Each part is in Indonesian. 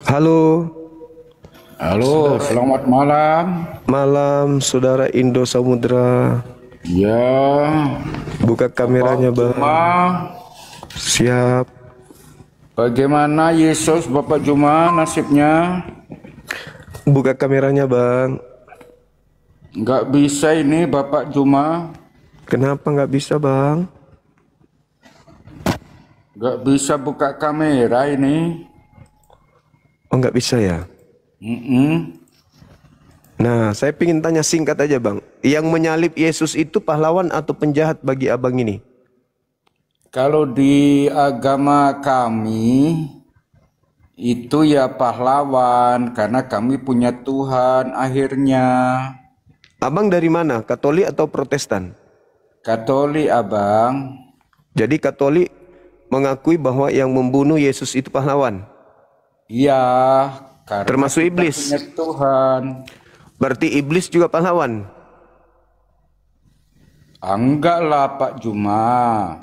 Halo, Halo, saudara. selamat malam. Malam, saudara Indo Samudra. Ya, Buka kameranya, Bapak Juma. Bang. Siap. Bagaimana Yesus Bapak Juma nasibnya? Buka kameranya, Bang. Nggak bisa ini Bapak Juma. Kenapa nggak bisa, Bang? Nggak bisa buka kamera ini. Oh, nggak bisa ya? Mm-mm. Nah, saya ingin tanya singkat aja, Bang. Yang menyalib Yesus itu pahlawan atau penjahat bagi abang ini? Kalau di agama kami itu ya pahlawan karena kami punya Tuhan akhirnya. Abang dari mana? Katolik atau Protestan? Katolik abang. Jadi Katolik mengakui bahwa yang membunuh Yesus itu pahlawan. Iya, karena Termasuk kita iblis. punya Tuhan. Berarti iblis juga pahlawan. Enggak lah Pak Juma.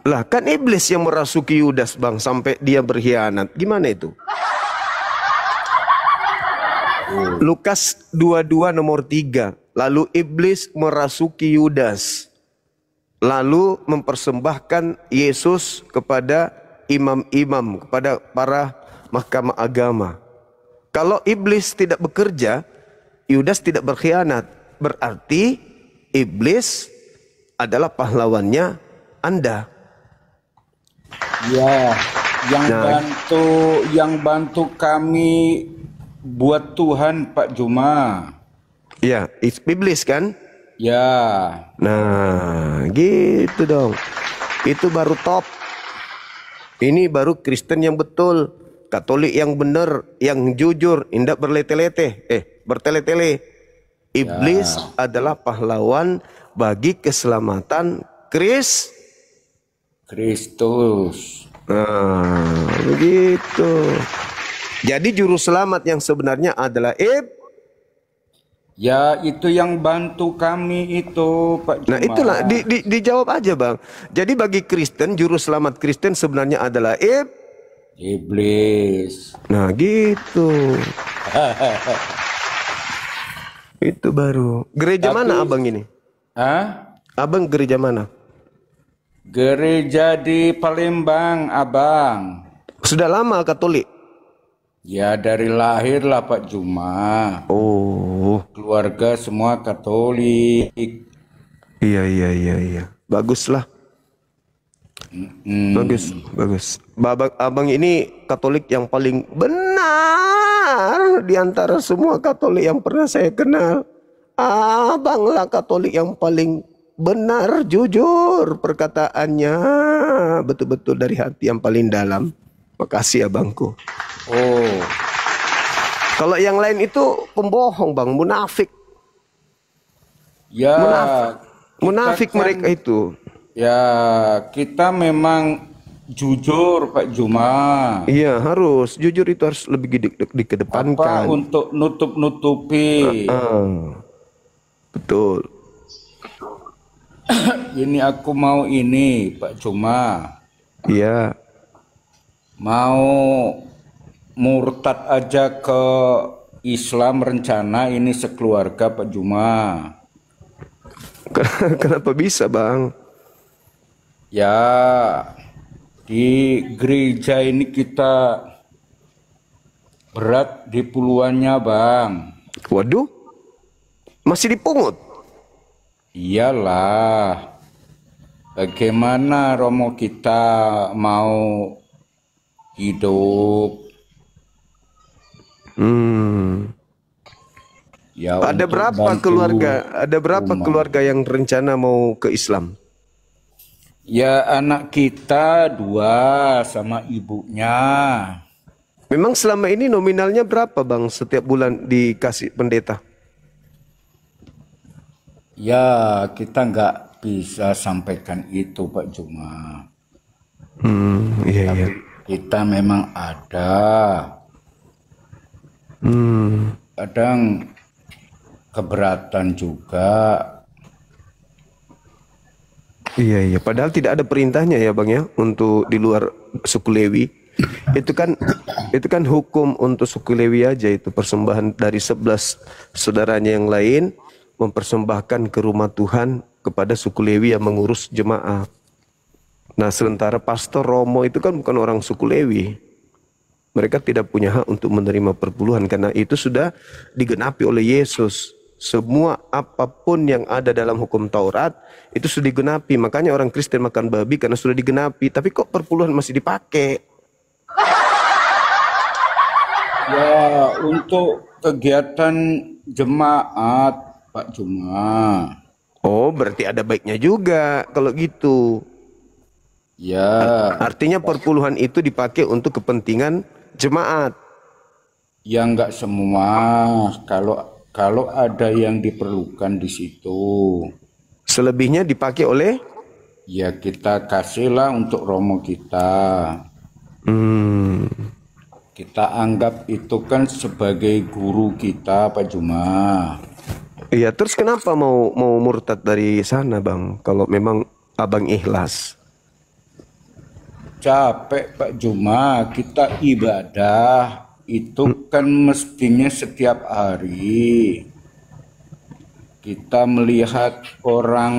Lah kan iblis yang merasuki Yudas, Bang, sampai dia berkhianat. Gimana itu? Lukas 22 nomor 3. Lalu iblis merasuki Yudas. Lalu mempersembahkan Yesus kepada imam-imam, kepada para mahkamah agama. Kalau iblis tidak bekerja, Yudas tidak berkhianat. Berarti iblis adalah pahlawannya Anda. Ya, Nah, yang bantu kami buat Tuhan Pak Juma. ya, iblis kan? Ya, Nah, gitu dong. Itu baru top. Ini baru Kristen yang betul, Katolik yang benar, yang jujur, tidak berlete-lete, bertele-tele. Iblis adalah pahlawan bagi keselamatan Kristus. Nah, begitu. Jadi juru selamat yang sebenarnya adalah Ya, itu yang bantu kami itu Pak Juma. Nah, itulah dijawab aja, Bang. Jadi bagi Kristen, juru selamat Kristen sebenarnya adalah Iblis. Nah, gitu. Itu baru. Gereja mana abang ini? Hah? Abang gereja mana? Gereja di Palembang, Abang. Sudah lama Katolik? Ya, dari lahir lah Pak Juma. Oh, Keluarga semua Katolik. iya. Baguslah. Bagus. Abang ini Katolik yang paling benar di antara semua Katolik yang pernah saya kenal. Abanglah Katolik yang paling benar, jujur perkataannya, betul-betul dari hati yang paling dalam. Makasih abangku. Oh, Kalau yang lain itu pembohong, Bang, munafik. ya. Munafik Kita kan, mereka itu. ya, kita memang jujur Pak Juma. Iya, harus jujur, itu harus lebih Apa dikedepankan. untuk nutup-nutupi. Betul. Ini aku mau ini Pak Juma. Iya. Mau murtad aja ke Islam rencana ini sekeluarga Pak Juma. Kenapa bisa, Bang? Ya, di gereja ini kita berat di puluhannya Bang. Waduh, masih dipungut. Iyalah, bagaimana Romo kita mau hidup? Ya, Ada untuk berapa bantu keluarga? Ada berapa rumah. keluarga yang rencana mau ke Islam? Ya, anak kita 2 sama ibunya. Memang selama ini nominalnya berapa, Bang, setiap bulan dikasih pendeta? Ya, kita nggak bisa sampaikan itu Pak Juma. Iya. Kita memang ada. Kadang keberatan juga. Iya. Padahal tidak ada perintahnya ya, Bang, ya, untuk di luar suku Lewi. Itu kan hukum untuk suku Lewi aja, itu persembahan dari 11 saudaranya yang lain mempersembahkan ke rumah Tuhan kepada suku Lewi yang mengurus jemaat. Nah, sementara pastor Romo itu kan bukan orang suku Lewi. Mereka tidak punya hak untuk menerima perpuluhan karena itu sudah digenapi oleh Yesus. Semua apapun yang ada dalam hukum Taurat itu sudah digenapi. Makanya orang Kristen makan babi karena sudah digenapi. Tapi kok perpuluhan masih dipakai? Ya, untuk kegiatan jemaat, Pak Juma. Oh, berarti ada baiknya juga kalau gitu. Ya, Artinya perpuluhan itu dipakai untuk kepentingan jemaat. ya nggak semua. Kalau ada yang diperlukan di situ, Selebihnya dipakai oleh ya kita kasihlah untuk romo kita. hmm, Kita anggap itu kan sebagai guru kita, Pak Juma. iya, terus kenapa mau murtad dari sana, Bang? Kalau memang Abang ikhlas. Capek Pak Juma, kita ibadah itu kan mestinya setiap hari. Kita melihat orang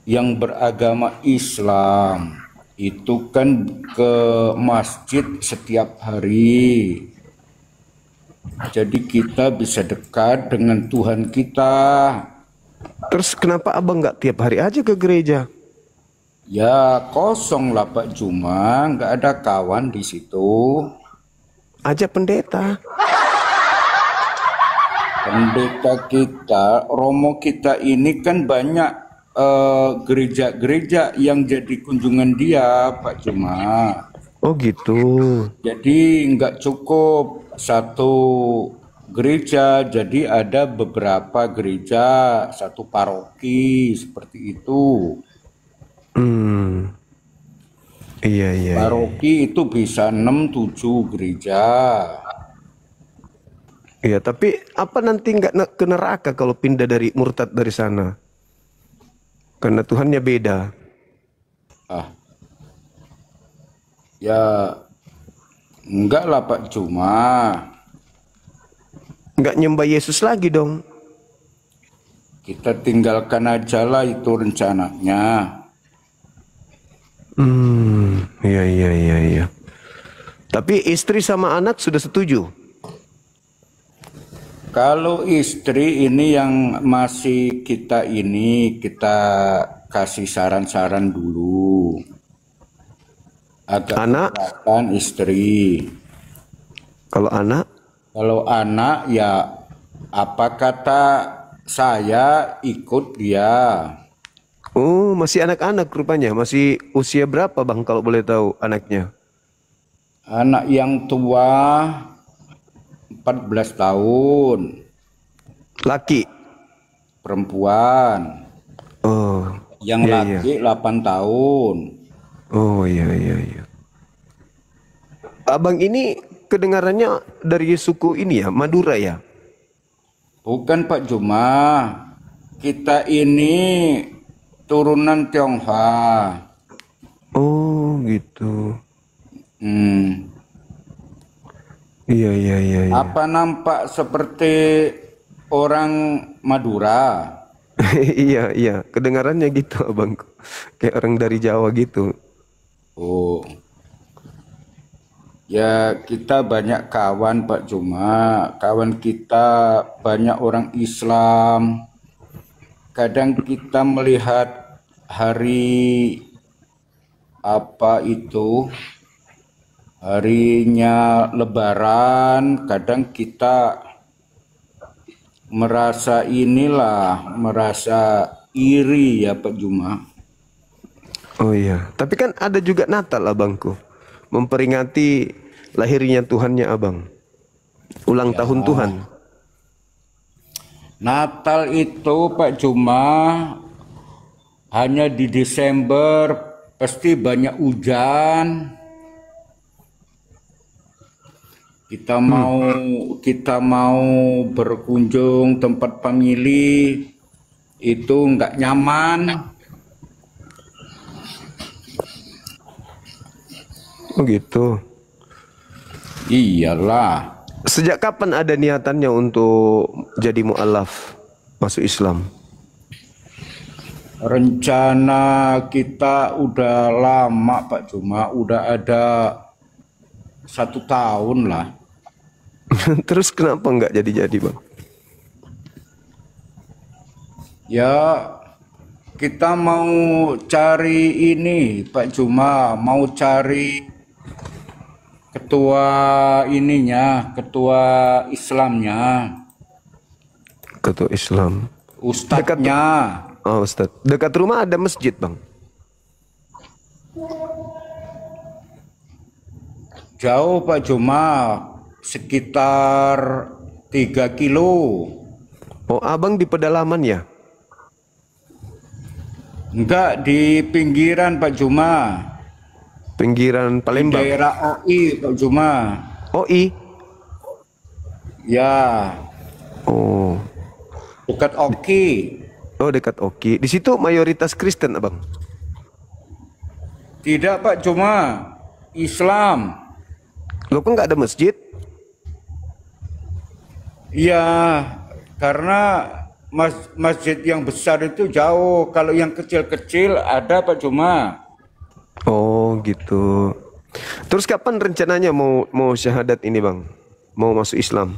yang beragama Islam itu kan ke masjid setiap hari. Jadi kita bisa dekat dengan Tuhan kita. Terus kenapa Abang nggak tiap hari aja ke gereja? Ya kosong lah Pak Juma, nggak ada kawan di situ. Ajak pendeta. Pendeta kita, romo kita ini kan banyak gereja-gereja yang jadi kunjungan dia, Pak Juma. Oh gitu. Jadi nggak cukup satu gereja, jadi ada beberapa gereja, satu paroki seperti itu. Iya, iya. Paroki itu bisa 6-7 gereja. Iya, tapi apa nanti nggak ke neraka kalau pindah dari murtad dari sana? Karena Tuhannya beda. Ah, ya enggak lah Pak Juma. Nggak nyembah Yesus lagi dong. Kita tinggalkan aja lah itu rencananya. Iya, iya, iya, iya. Tapi istri sama anak sudah setuju? Kalau istri ini yang masih kita kasih saran-saran dulu. Agak Anak? keberatan istri. Kalau anak? Kalau anak ya apa kata saya ikut dia. Oh, masih anak-anak rupanya. Masih usia berapa, Bang, kalau boleh tahu anaknya? Anak yang tua 14 tahun, Laki? perempuan. Oh, Yang iya, laki 8 tahun. oh, iya, iya, iya. Abang ini kedengarannya dari suku ini ya, Madura ya? Bukan Pak Juma, kita ini turunan Tionghoa. Oh, gitu. Iya, iya, iya, iya. Apa nampak seperti orang Madura? Iya, iya. Kedengarannya gitu, abangku. Kayak orang dari Jawa gitu. Oh, ya kita banyak kawan Pak Juma. Kawan kita banyak orang Islam. Kadang kita melihat hari apa itu, harinya Lebaran, kadang kita merasa iri ya Pak Juma. Oh iya. Tapi kan ada juga Natal, abangku. Memperingati lahirnya Tuhannya abang. Ulang tahun Tuhan. Natal itu Pak Juma hanya di Desember, pasti banyak hujan. Kita mau berkunjung tempat famili itu nggak nyaman. Oh gitu. Iyalah. Sejak kapan ada niatannya untuk jadi mu'alaf, masuk Islam? Rencana kita udah lama Pak, cuma udah ada 1 tahun lah. Terus kenapa nggak jadi-jadi bang? Ya kita mau cari ini Pak Juma, mau cari ketua ininya, ketua Islamnya, Ketua Islam. ustadznya. Oh Ustaz, dekat rumah ada masjid bang? Jauh Pak Juma, sekitar 3 kilo. Oh abang di pedalaman ya? Enggak, di pinggiran Pak Juma, Pinggiran di Palembang? daerah OI Pak Juma. OI? Ya, Oh, dekat Oki. oh dekat Oki. Di situ mayoritas Kristen abang? Tidak Pak Juma, Islam. Lo kok nggak ada masjid? Iya, karena masjid yang besar itu jauh. Kalau yang kecil-kecil ada Pak Juma. Oh gitu. Terus kapan rencananya mau syahadat ini bang? Mau masuk Islam?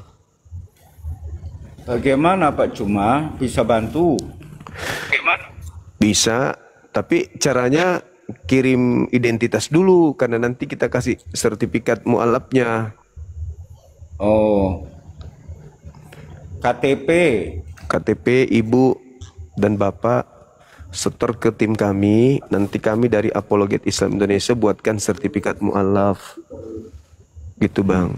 Bagaimana Pak Juma bisa bantu? Bagaimana? Bisa, tapi caranya kirim identitas dulu karena nanti kita kasih sertifikat mualafnya. Oh, KTP. KTP ibu dan bapak setor ke tim kami. Nanti kami dari Apologet Islam Indonesia buatkan sertifikat mualaf. Gitu bang.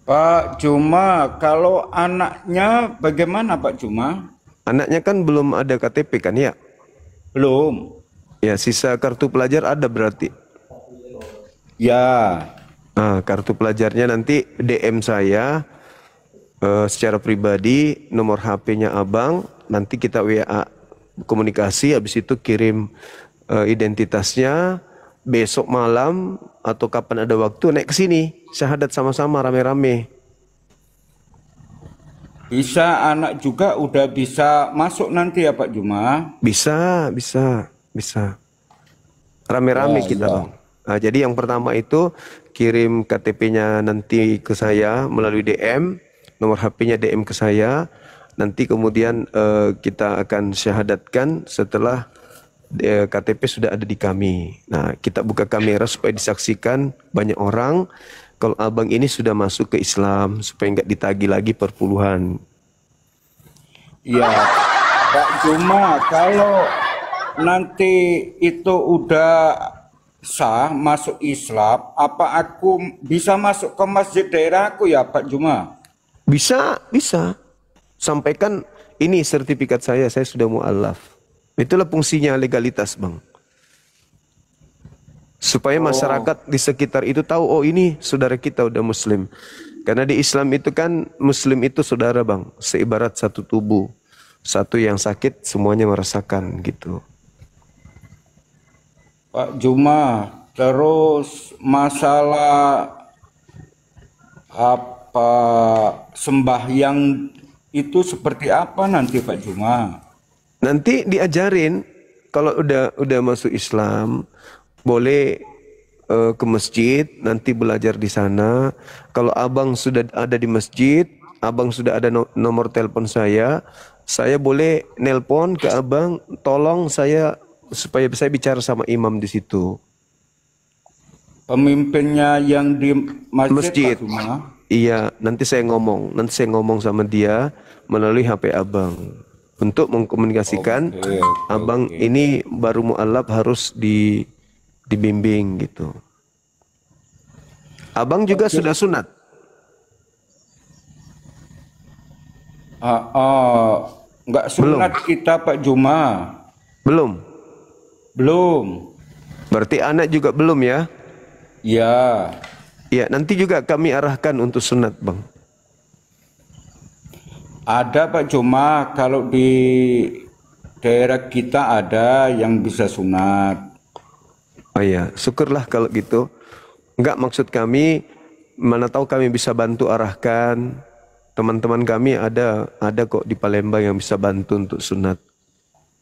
Pak Juma, kalau anaknya bagaimana Pak Juma? Anaknya kan belum ada KTP kan ya? Belum. Ya sisa kartu pelajar ada berarti. Ya. Nah, kartu pelajarnya nanti DM saya secara pribadi, nomor HP-nya abang, nanti kita WA komunikasi, habis itu kirim identitasnya, besok malam atau kapan ada waktu naik ke sini, syahadat sama-sama rame-rame. Bisa anak juga udah bisa masuk nanti ya Pak Juma? Bisa. Rame-rame Ya, kita ya. bang. Nah, jadi yang pertama itu kirim KTP-nya nanti ke saya melalui DM, nomor HP-nya DM ke saya. Nanti kemudian kita akan syahadatkan setelah KTP sudah ada di kami. Nah, kita buka kamera supaya disaksikan banyak orang kalau abang ini sudah masuk ke Islam supaya nggak ditagi lagi perpuluhan. Iya, Pak Juma, kalau nanti itu udah sah masuk Islam, apa aku bisa masuk ke masjid daerahku ya Pak Juma? Bisa. Sampaikan ini sertifikat saya sudah mualaf. Itulah fungsinya legalitas, Bang. Supaya masyarakat di sekitar itu tahu, oh ini saudara kita udah muslim. Karena di Islam itu kan muslim itu saudara, Bang. Seibarat satu tubuh. Satu yang sakit semuanya merasakan gitu. Pak Juma, terus masalah apa sembahyang itu seperti apa nanti Pak Juma? Nanti diajarin kalau udah masuk Islam boleh ke masjid, nanti belajar di sana. Kalau abang sudah ada di masjid, abang sudah ada nomor telepon saya boleh nelpon ke abang, tolong saya supaya saya bicara sama imam di situ. Pemimpinnya yang di masjid, Masjid. Pak Juma? Iya, nanti saya ngomong sama dia melalui HP abang untuk mengkomunikasikan Oke, abang oke. ini baru mualaf harus dibimbing gitu. Abang juga sudah sunat. Nggak sunat kita Pak Juma. Belum. Belum. Berarti anak juga belum ya? Ya. Ya, nanti juga kami arahkan untuk sunat, Bang. Ada Pak Juma, kalau di daerah kita ada yang bisa sunat. Oh iya, syukurlah kalau gitu. Enggak, maksud kami, mana tahu kami bisa bantu arahkan. Teman-teman kami ada kok di Palembang yang bisa bantu untuk sunat.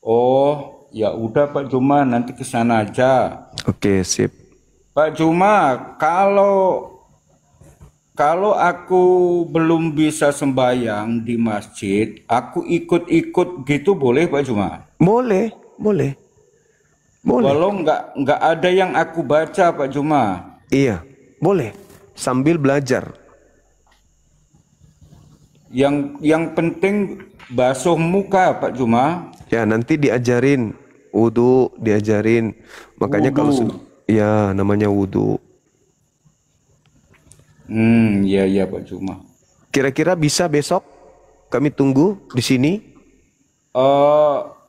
Oh, ya udah Pak Juma, nanti ke sana aja. Oke, sip. Pak Juma, kalau aku belum bisa sembahyang di masjid, aku ikut-ikut gitu boleh Pak Juma? Boleh, boleh, boleh. Walau nggak ada yang aku baca Pak Juma. Iya, boleh. Sambil belajar. Yang penting basuh muka Pak Juma. Ya, nanti diajarin wudu, diajarin. Makanya kalau Wudu. ya namanya wudu. Iya Pak Juma. Kira-kira bisa besok? Kami tunggu di sini.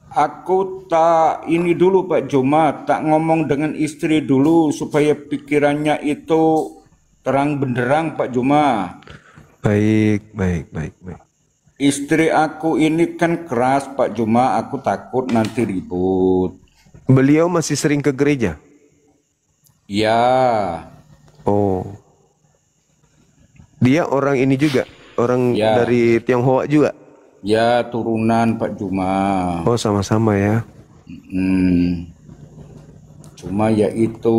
Aku tak ini dulu Pak Juma, tak ngomong dengan istri dulu supaya pikirannya itu terang benderang Pak Juma. Baik, baik, baik, baik. Istri aku ini kan keras Pak Juma, aku takut nanti ribut. Beliau masih sering ke gereja? Ya, Oh. Dia orang ini juga, orang Ya. dari Tionghoa juga. ya turunan Pak Juma. Oh, sama-sama ya. Hmm. Cuma ya itu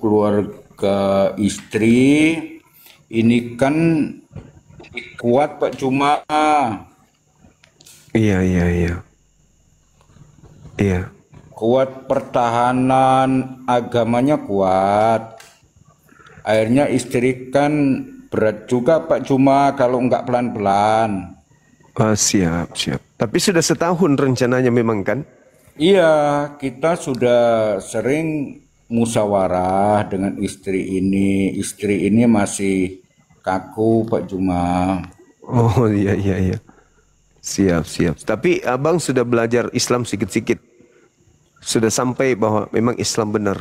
keluarga istri ini kan kuat Pak Juma. Iya, iya, iya. Iya. Kuat pertahanan agamanya kuat. Akhirnya istri kan berat juga Pak Juma kalau nggak pelan-pelan. Ah, siap, siap. Tapi sudah setahun rencananya memang kan? Iya, kita sudah sering musyawarah dengan istri ini. Istri ini masih kaku Pak Juma. Oh, iya, iya, iya. Siap, siap. Tapi abang sudah belajar Islam sedikit-sedikit. Sudah sampai bahwa memang Islam benar.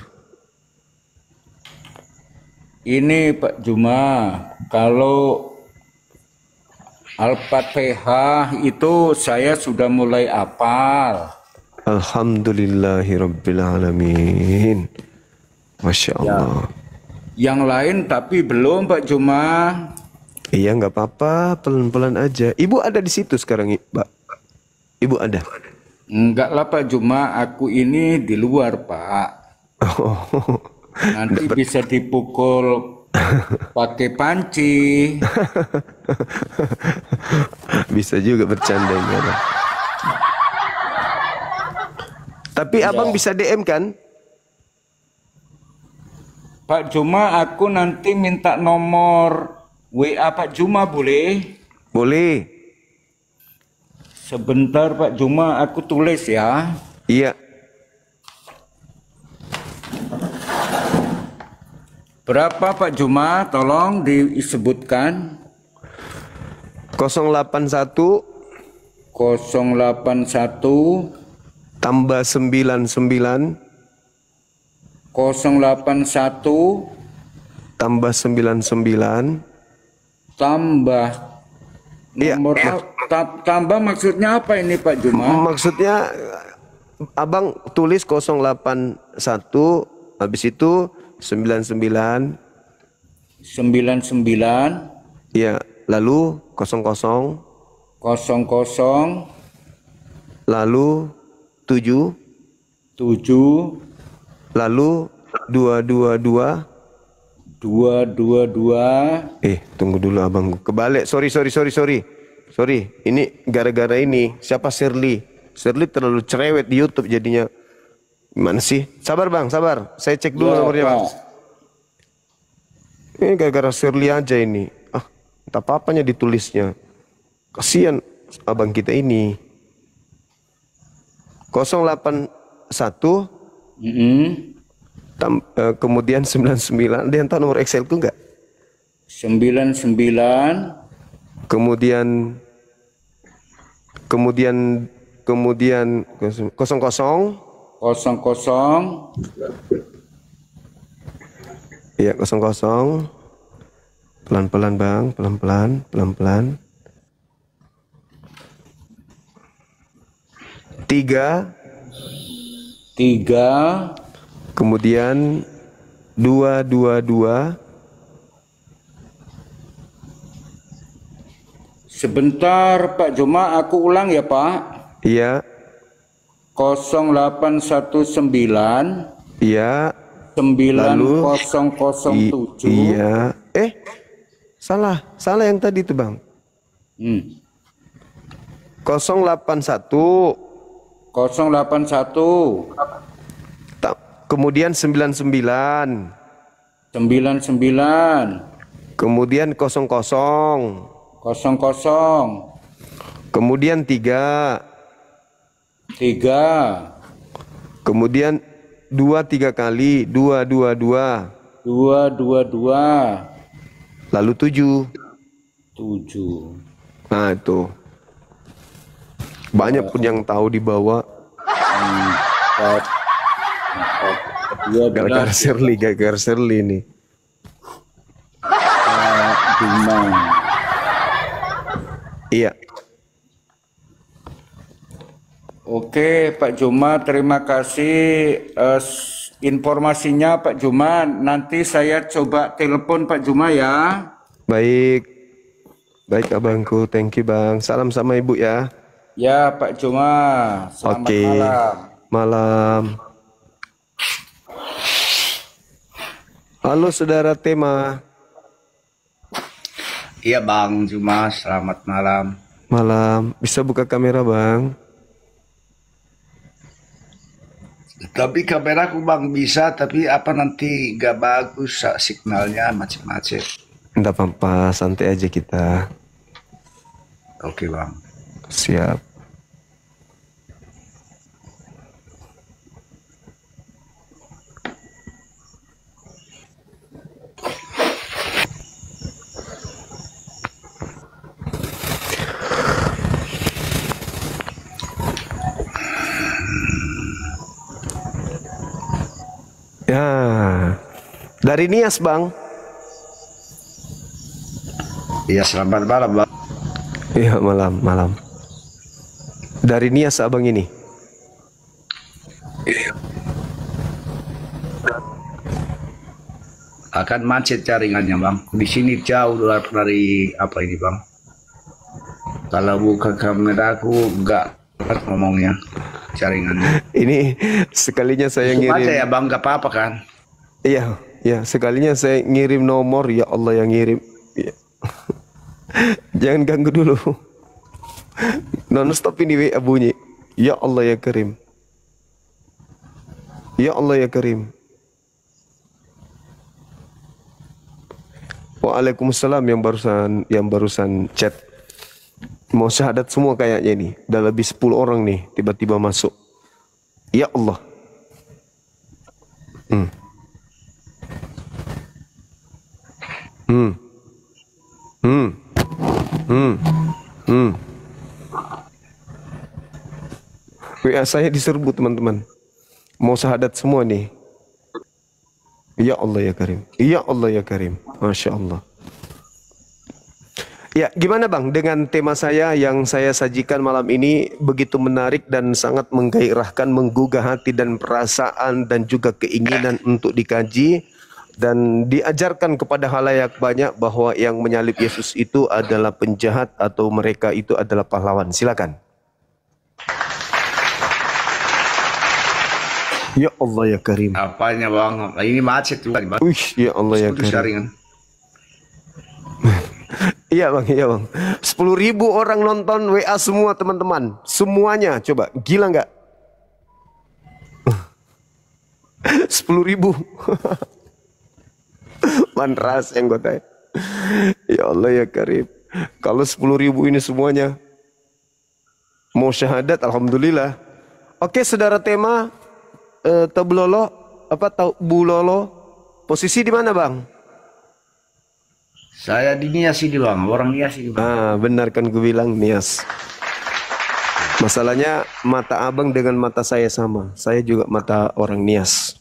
Ini Pak Juma, kalau Al-Fatihah itu saya sudah mulai hafal. Alhamdulillahirrabbilalamin. Masya Allah. Yang lain tapi belum Pak Juma. Iya, nggak apa-apa, pelan-pelan aja. Ibu ada di situ sekarang, Pak. Ibu ada. Enggak lah Pak Juma, aku ini di luar Pak. Oh, Nanti bisa dipukul pakai panci. bisa juga bercanda ini, Abang. Tapi abang bisa DM kan? Pak Juma, aku nanti minta nomor WA Pak Juma boleh? Boleh. Sebentar Pak Juma, aku tulis ya. Iya. Berapa Pak Juma? Tolong disebutkan. 081 081 tambah 99 081 tambah 99. tambah Iya, nomor tambah maksudnya apa ini Pak Juma? Maksudnya abang tulis 081 habis itu 99 99 ya, lalu 00 00 lalu 7 7 lalu 222. 222. Tunggu dulu abang, kebalik. Sorry. Ini gara-gara ini. Siapa? Shirley terlalu cerewet di YouTube jadinya. Gimana sih? Sabar bang, sabar. Saya cek dulu Ya, nomornya bang. Pak. Ini gara-gara Shirley aja ini. Entah apa-apanya ditulisnya. Kasihan abang kita ini. 081 kemudian 99. Ada yang tahu nomor Excelku enggak? 99 Kemudian 00 00 Iya, 00. Pelan-pelan bang, pelan-pelan. 3 3 kemudian 222 Sebentar Pak Juma, aku ulang ya Pak. Iya. 0819 Iya. Lalu 9007. iya. Salah yang tadi itu Bang. 081 081 kemudian 99 99 kemudian 00 00 kemudian 3 3 kemudian 3 kali 222 222 lalu 7. 7. Nah itu banyak pun yang tahu di bawah. 4 Gara-gara 12 Shirley nih. Juma. Iya. Oke Pak Juma, terima kasih informasinya Pak Juma. Nanti saya coba telepon Pak Juma ya. Baik abangku, thank you Bang. Salam sama ibu ya. Ya Pak Juma, selamat Oke. Malam. Halo saudara Tema. Iya Bang Juma, selamat malam. Malam. Bisa buka kamera Bang? Tapi kameraku Bang bisa, tapi apa nanti gak bagus signalnya macet-macet. Enggak apa-apa, santai aja kita. Oke Bang. Siap. Ya, dari Nias Bang. Iya selamat malam Bang. Iya malam. Dari Nias abang ini. Akan macet jaringannya Bang. Di sini jauh dari apa ini Bang. Kalau buka kamera aku nggak dapat ngomongnya jaringannya. Ini sekalinya saya Langsung ngirim. aja ya Bang, nggak apa-apa kan? Iya, sekalinya saya ngirim nomor, ya Allah yang ngirim. Iya. Jangan ganggu dulu. Non stop ini WA bunyi. Ya Allah ya Karim. Ya Allah ya Karim. Waalaikumsalam yang barusan chat. Mau syahadat semua kayaknya nih. Udah lebih 10 orang nih tiba-tiba masuk. Ya Allah. WA saya diserbu teman-teman. Mau syahadat semua nih. Ya Allah ya Karim. Ya Allah ya Karim. Masya Allah. Ya, gimana Bang dengan tema saya yang saya sajikan malam ini begitu menarik dan sangat menggairahkan, menggugah hati dan perasaan dan juga keinginan untuk dikaji dan diajarkan kepada halayak banyak bahwa yang menyalib Yesus itu adalah penjahat atau mereka itu adalah pahlawan. Silakan. Ya Allah ya Karim. Apanya Bang? Ini macet juga nih Bang. Ya Allah ya Putus Karim. jaringan. Iya Bang. 10.000 orang nonton WA semua teman-teman. Semuanya coba, gila nggak? 10.000. Manras yang gue tanya. Ya Allah ya Karim. Kalau 10.000 ini semuanya mau syahadat, alhamdulillah. Oke saudara Tema, Tebulolo, Bulolo, posisi di mana Bang? Saya di Nias ini Bang, orang Nias ini Bang. Benar kan gue bilang Nias. Masalahnya mata abang dengan mata saya sama. Saya juga mata orang Nias.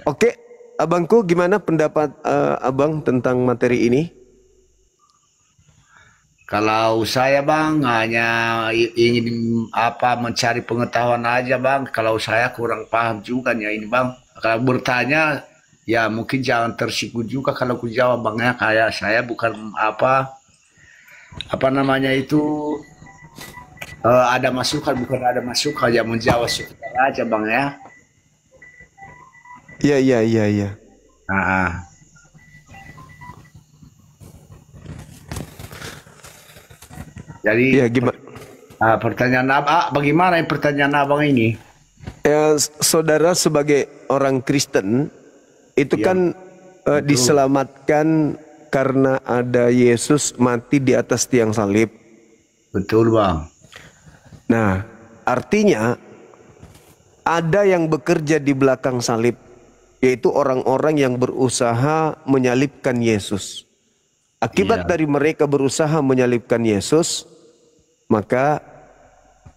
Oke, abangku gimana pendapat abang tentang materi ini? Kalau saya Bang hanya ingin mencari pengetahuan aja Bang. Kalau saya kurang paham juga ya ini Bang. Kalau bertanya ya mungkin jangan tersipu juga kalau ku jawab Bang ya, kayak saya bukan apa namanya itu, ada masukan bukan ada masukan yang menjawab sekitar aja bang ya. Iya, iya, iya, iya. Ah, jadi Iya, gimana? pertanyaan bagaimana pertanyaan abang ini? Ya, saudara sebagai orang Kristen itu Iya, kan diselamatkan karena ada Yesus mati di atas tiang salib. betul bang. Nah, artinya ada yang bekerja di belakang salib, yaitu orang-orang yang berusaha menyalibkan Yesus. Akibat Iya, dari mereka berusaha menyalibkan Yesus, maka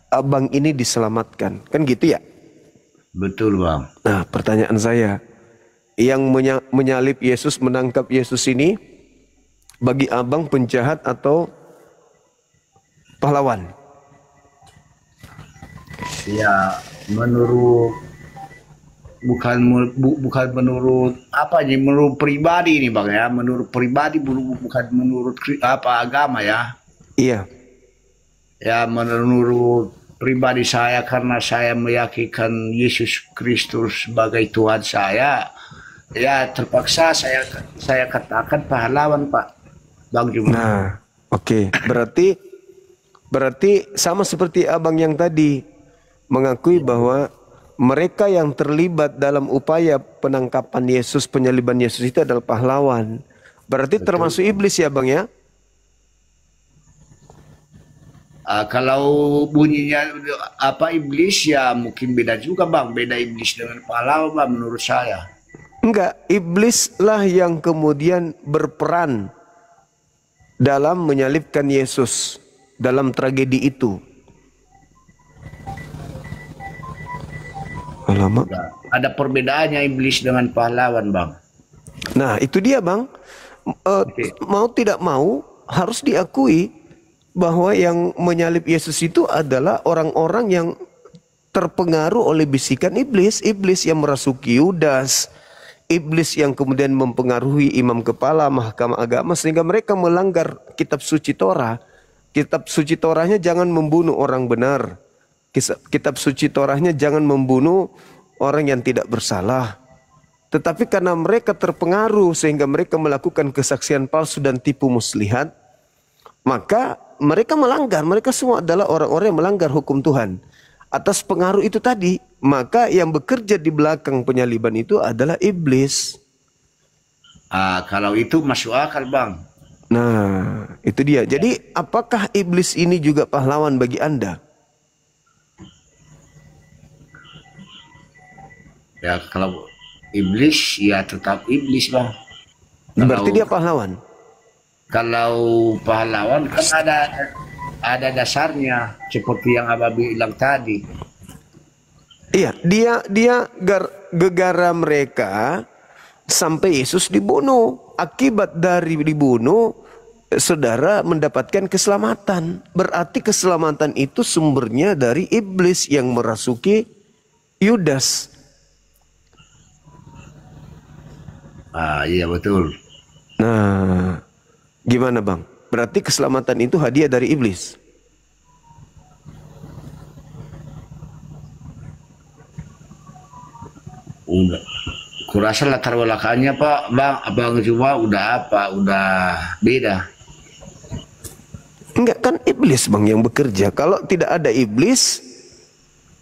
abang ini diselamatkan. Kan gitu ya? betul bang. Nah, pertanyaan saya, yang menyalib Yesus, menangkap Yesus ini, bagi abang penjahat atau pahlawan? Ya, menurut bukan menurut apa nih, menurut pribadi ini bang ya, menurut pribadi bukan menurut apa agama ya. Iya. Ya, menurut pribadi saya karena saya meyakinkan Yesus Kristus sebagai Tuhan saya, ya terpaksa saya katakan pahlawan Pak Bang Juma. Nah, oke. Berarti sama seperti abang yang tadi mengakui bahwa mereka yang terlibat dalam upaya penangkapan Yesus, penyaliban Yesus itu adalah pahlawan. Berarti termasuk iblis ya bang ya? Kalau bunyinya apa iblis ya mungkin beda juga bang, beda iblis dengan pahlawan bang menurut saya. Enggak, iblislah yang kemudian berperan dalam menyalibkan Yesus dalam tragedi itu. Alamak. Ya, ada perbedaannya iblis dengan pahlawan bang. Nah, itu dia bang. Oke. Mau tidak mau harus diakui bahwa yang menyalib Yesus itu adalah orang-orang yang terpengaruh oleh bisikan iblis. Iblis yang merasuki Yudas. Iblis yang kemudian mempengaruhi imam kepala mahkamah agama sehingga mereka melanggar kitab suci Torah. Kitab suci Torahnya jangan membunuh orang benar. Kitab suci Torahnya jangan membunuh orang yang tidak bersalah. Tetapi karena mereka terpengaruh sehingga mereka melakukan kesaksian palsu dan tipu muslihat, maka mereka melanggar. Mereka semua adalah orang-orang yang melanggar hukum Tuhan. Atas pengaruh itu tadi, maka yang bekerja di belakang penyaliban itu adalah iblis. Kalau itu masuk akal bang. Nah, itu dia. Jadi apakah iblis ini juga pahlawan bagi Anda? Ya kalau iblis ya tetap iblis bang. Berarti dia pahlawan. Kalau pahlawan kan ada dasarnya seperti yang abah bilang tadi. Iya, dia gegara mereka sampai Yesus dibunuh. Akibat dari dibunuh, saudara mendapatkan keselamatan. Berarti keselamatan itu sumbernya dari iblis yang merasuki Yudas. Iya betul. Nah, gimana bang? Berarti keselamatan itu hadiah dari iblis. Udah. Kurasa latar belakangnya Pak Bang, Abang cuma udah beda. Enggak, kan iblis bang yang bekerja. Kalau tidak ada iblis,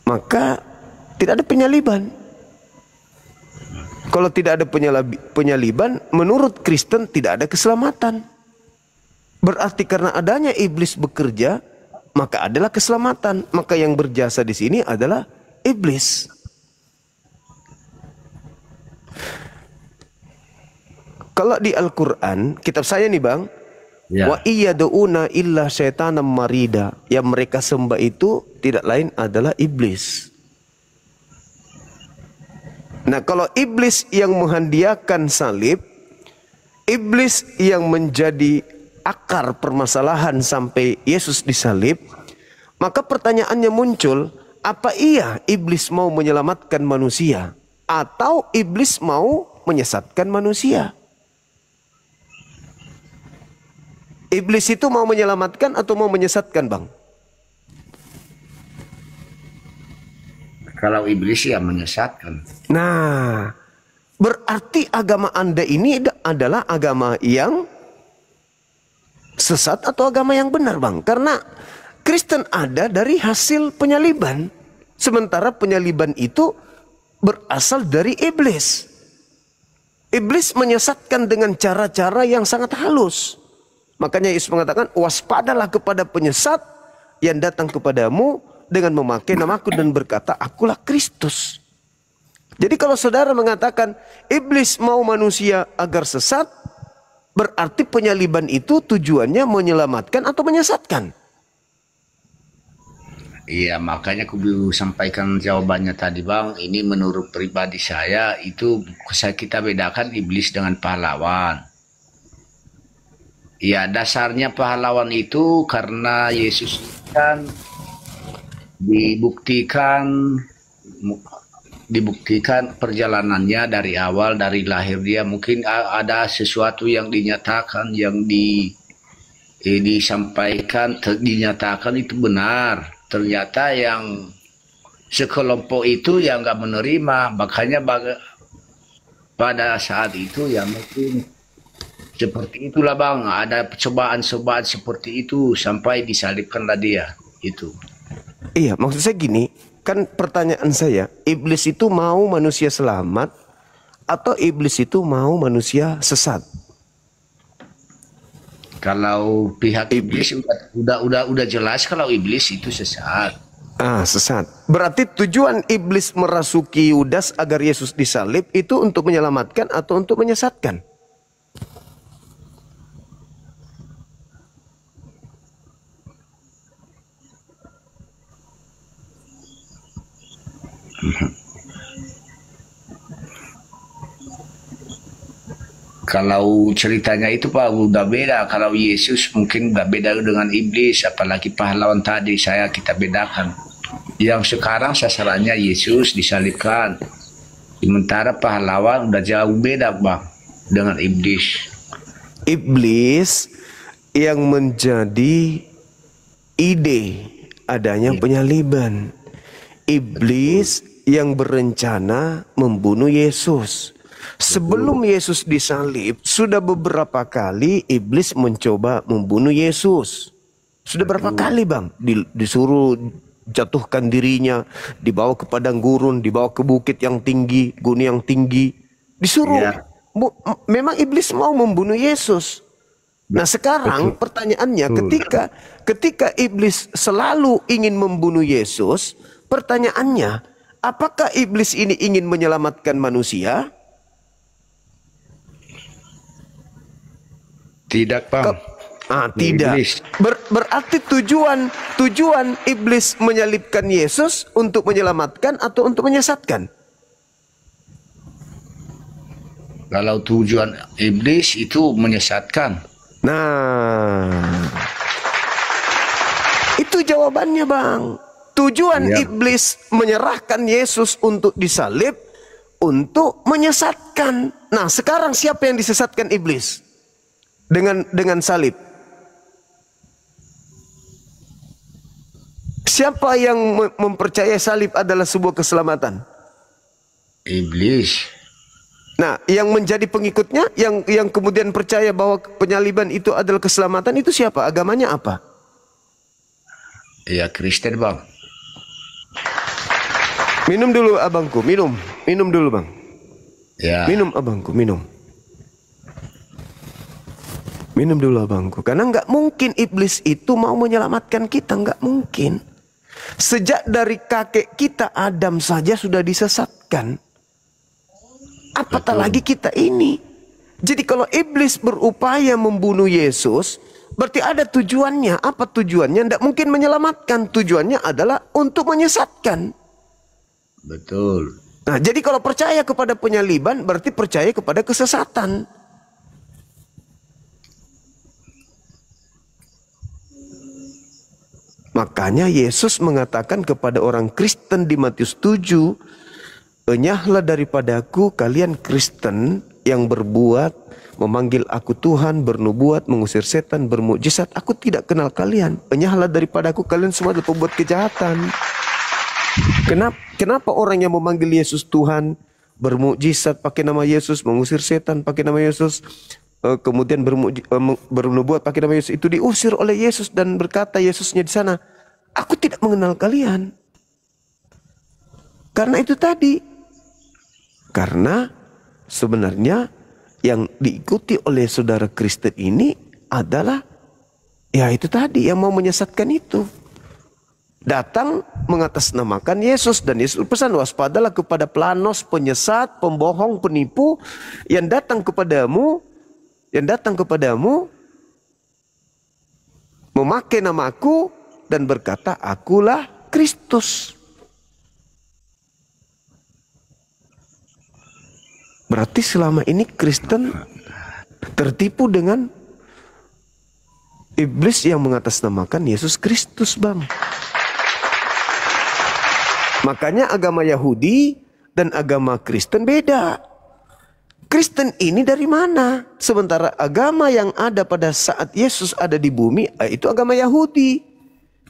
maka tidak ada penyaliban. Kalau tidak ada penyaliban, menurut Kristen tidak ada keselamatan. Berarti karena adanya iblis bekerja, maka adalah keselamatan. Maka yang berjasa di sini adalah iblis. Kalau di Al-Quran, kitab saya nih bang, Ya. wa iyyaduuna illa syaitanam marida. Yang mereka sembah itu tidak lain adalah iblis. Nah, kalau iblis yang menghandiakan salib, iblis yang menjadi akar permasalahan sampai Yesus disalib, maka pertanyaannya muncul, apa iya iblis mau menyelamatkan manusia atau iblis mau menyesatkan manusia? Iblis itu mau menyelamatkan atau mau menyesatkan, Bang? Kalau iblis ya menyesatkan. Nah, berarti agama Anda ini adalah agama yang sesat atau agama yang benar, Bang? Karena Kristen ada dari hasil penyaliban. Sementara penyaliban itu berasal dari iblis. Iblis menyesatkan dengan cara-cara yang sangat halus. Makanya Yesus mengatakan, waspadalah kepada penyesat yang datang kepadamu dengan memakai namaku dan berkata, akulah Kristus. Jadi kalau saudara mengatakan iblis mau manusia agar sesat, berarti penyaliban itu tujuannya menyelamatkan atau menyesatkan. Iya, makanya aku belum sampaikan jawabannya tadi, Bang. Ini menurut pribadi saya, itu kita bedakan iblis dengan pahlawan. Ya, dasarnya pahlawan itu karena Yesus kan dibuktikan perjalanannya dari awal, dari lahir dia. Mungkin ada sesuatu yang dinyatakan, yang disampaikan, dinyatakan itu benar. Ternyata yang sekelompok itu yang nggak menerima, makanya pada saat itu ya mungkin seperti itulah, Bang. Ada cobaan-cobaan seperti itu sampai disalibkanlah dia itu. Iya, maksud saya gini, kan pertanyaan saya, iblis itu mau manusia selamat atau iblis itu mau manusia sesat? Kalau pihak iblis udah jelas kalau iblis itu sesat. Ah, sesat. Berarti tujuan iblis merasuki Yudas agar Yesus disalib itu untuk menyelamatkan atau untuk menyesatkan? Kalau ceritanya itu Pak udah beda. Kalau Yesus mungkin udah beda dengan iblis, apalagi pahlawan tadi kita bedakan. Yang sekarang sasarannya Yesus disalibkan. Sementara pahlawan udah jauh beda, Bang, dengan iblis. Iblis yang menjadi ide adanya penyaliban. Iblis yang berencana membunuh Yesus. Sebelum Yesus disalib, sudah beberapa kali iblis mencoba membunuh Yesus. Sudah berapa kali, Bang? Disuruh jatuhkan dirinya, dibawa ke padang gurun, dibawa ke bukit yang tinggi, gunung yang tinggi. Disuruh. Ya. Memang iblis mau membunuh Yesus. Nah sekarang pertanyaannya, ketika iblis selalu ingin membunuh Yesus, pertanyaannya, apakah iblis ini ingin menyelamatkan manusia? Tidak, Bang. Tidak. Berarti tujuan iblis menyalibkan Yesus untuk menyelamatkan atau untuk menyesatkan? Kalau tujuan iblis itu menyesatkan. Nah, itu jawabannya, Bang. Tujuan iblis menyerahkan Yesus untuk disalib untuk menyesatkan. Nah, sekarang siapa yang disesatkan iblis dengan salib? Siapa yang mempercayai salib adalah sebuah keselamatan? Iblis. Nah, yang menjadi pengikutnya, yang kemudian percaya bahwa penyaliban itu adalah keselamatan, itu siapa? Agamanya apa? Ya, Kristen, Bang. Minum dulu abangku, minum dulu, Bang. Ya. Minum abangku, minum dulu abangku. Karena nggak mungkin iblis itu mau menyelamatkan kita, nggak mungkin. Sejak dari kakek kita Adam saja sudah disesatkan. Apatah lagi kita ini. Jadi kalau iblis berupaya membunuh Yesus, berarti ada tujuannya. Apa tujuannya? Tidak mungkin menyelamatkan. Tujuannya adalah untuk menyesatkan. Betul. Nah, jadi kalau percaya kepada penyaliban, berarti percaya kepada kesesatan. Makanya Yesus mengatakan kepada orang Kristen di Matius 7, "Enyahlah daripadaku kalian Kristen yang berbuat memanggil aku Tuhan, bernubuat, mengusir setan, bermukjizat. Aku tidak kenal kalian. Enyahlah daripada aku, kalian semua adalah pembuat kejahatan. Kenapa orang yang memanggil Yesus Tuhan, bermukjizat pakai nama Yesus, mengusir setan pakai nama Yesus, kemudian bernubuat pakai nama Yesus, itu diusir oleh Yesus dan berkata Yesusnya di sana, aku tidak mengenal kalian. Karena itu tadi. Karena sebenarnya yang diikuti oleh saudara Kristen ini adalah ya itu tadi yang mau menyesatkan itu. Datang mengatasnamakan Yesus dan Yesus pesan, waspadalah kepada pelanos, penyesat, pembohong, penipu yang datang kepadamu memakai namaku dan berkata akulah Kristus. Berarti selama ini Kristen tertipu dengan iblis yang mengatasnamakan Yesus Kristus, Bang. Makanya agama Yahudi dan agama Kristen beda. Kristen ini dari mana? Sementara agama yang ada pada saat Yesus ada di bumi, itu agama Yahudi.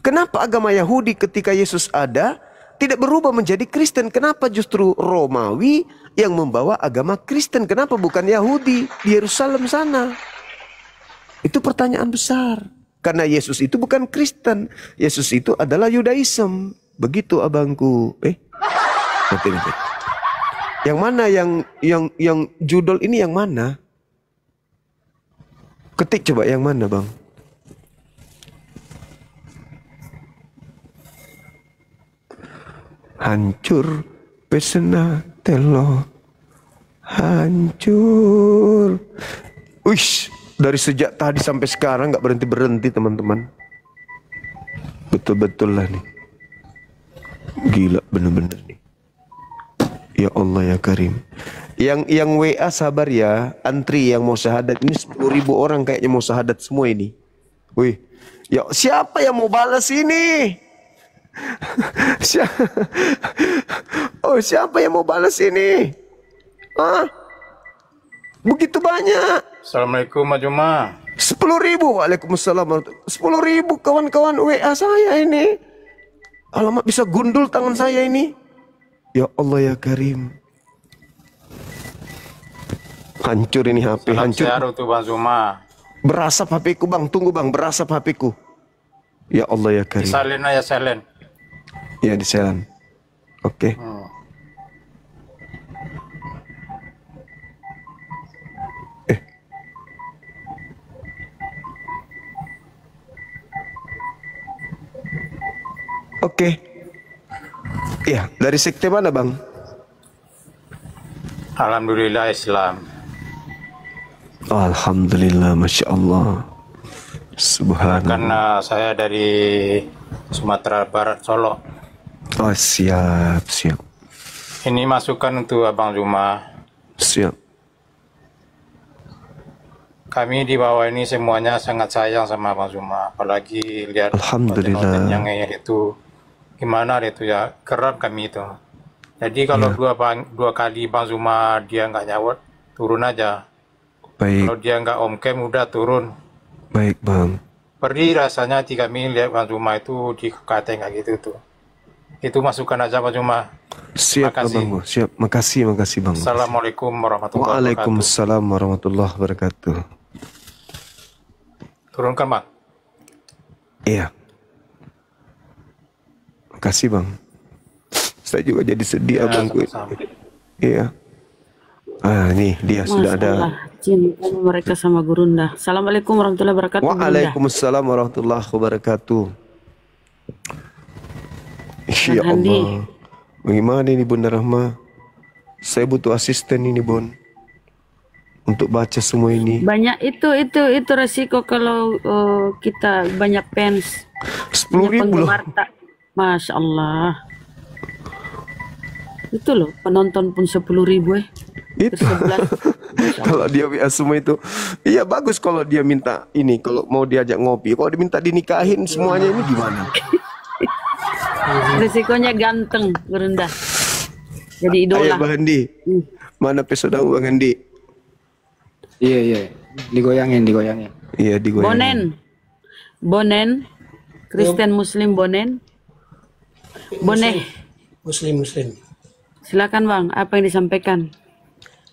Kenapa agama Yahudi ketika Yesus ada tidak berubah menjadi Kristen? Kenapa justru Romawi yang membawa agama Kristen? Kenapa bukan Yahudi di Yerusalem sana? Itu pertanyaan besar. Karena Yesus itu bukan Kristen. Yesus itu adalah Yudaism. Begitu abangku. Nanti. Yang mana yang judul ini yang mana? Ketik coba yang mana, Bang? Hancur pesena telo. Hancur. Wish, dari sejak tadi sampai sekarang nggak berhenti-berhenti, teman-teman. Betul-betul lah nih. Gila bener-bener nih. Ya Allah ya Karim. Yang WA sabar ya. Antri yang mau syahadat. Ini 10.000 orang kayaknya mau syahadat semua ini. Wih. Ya siapa yang mau balas ini? Siapa yang mau balas ini? Hah? Begitu banyak. Assalamualaikum Mas Juma. 10.000. Waalaikumsalam. 10.000 kawan-kawan WA saya ini. Alamak, bisa gundul tangan saya ini. Ya Allah ya Karim. Hancur ini HP. Salam hancur. sehat untuk Bang Zuma. Berasap HP ku, Bang. Tunggu, Bang. Berasap HP ku. Ya Allah ya Karim. Disalin aja salin. Ya diselan. Oke. Oke. Iya, dari sekte mana, Bang? Alhamdulillah Islam. Alhamdulillah, Masya Allah. Subhanallah. Karena saya dari Sumatera Barat, Solo. Oh, siap. Ini masukan untuk Abang Zuma. Siap. Kami di bawah ini semuanya sangat sayang sama Abang Zuma. Apalagi lihat Alhamdulillah. konten yang itu. Gimana itu ya, keren kami itu. Jadi kalau dua kali Bang Zuma dia nggak nyawat, turun aja. Baik. Kalau dia nggak om cam udah turun. Baik, Bang. Perih rasanya jika kami lihat Bang Zuma itu di KT nggak gitu tuh. Itu masukan aja Bang Zuma. Siap, Makasih. Bang. Siap. Makasih, Bang. Assalamualaikum warahmatullahi wabarakatuh. Waalaikumsalam warahmatullahi wabarakatuh. Turunkan Bang. Iya. Makasih, Bang. Saya juga jadi sedih, abangku. sama-sama. Iya. Nih dia sudah ada. Cinta mereka sama Gurunda. Assalamualaikum warahmatullahi wabarakatuh. Gurunda. Waalaikumsalam warahmatullahi wabarakatuh. Ya Handi. Allah. Bagaimana ini Bunda Rahma? Saya butuh asisten ini, Bon. Untuk baca semua ini. Banyak itu resiko kalau kita banyak fans. 10.000 loh. Penggemar tak. Masya Allah. Itu loh penonton pun 10.000 Itu. Sebelas. Kalau dia WA semua itu, iya bagus kalau dia minta ini, kalau mau diajak ngopi. Kalau diminta dinikahin semuanya ini gimana? Resikonya ganteng, Gurunda. Jadi idola. Ayo Bang Handi. Mana pesodamu Bang Handi? Iya, iya. Digoyangin. Iya, digoyang. Bonen, Kristen Muslim Bonen, Boneh. Muslim. Silakan Bang, apa yang disampaikan?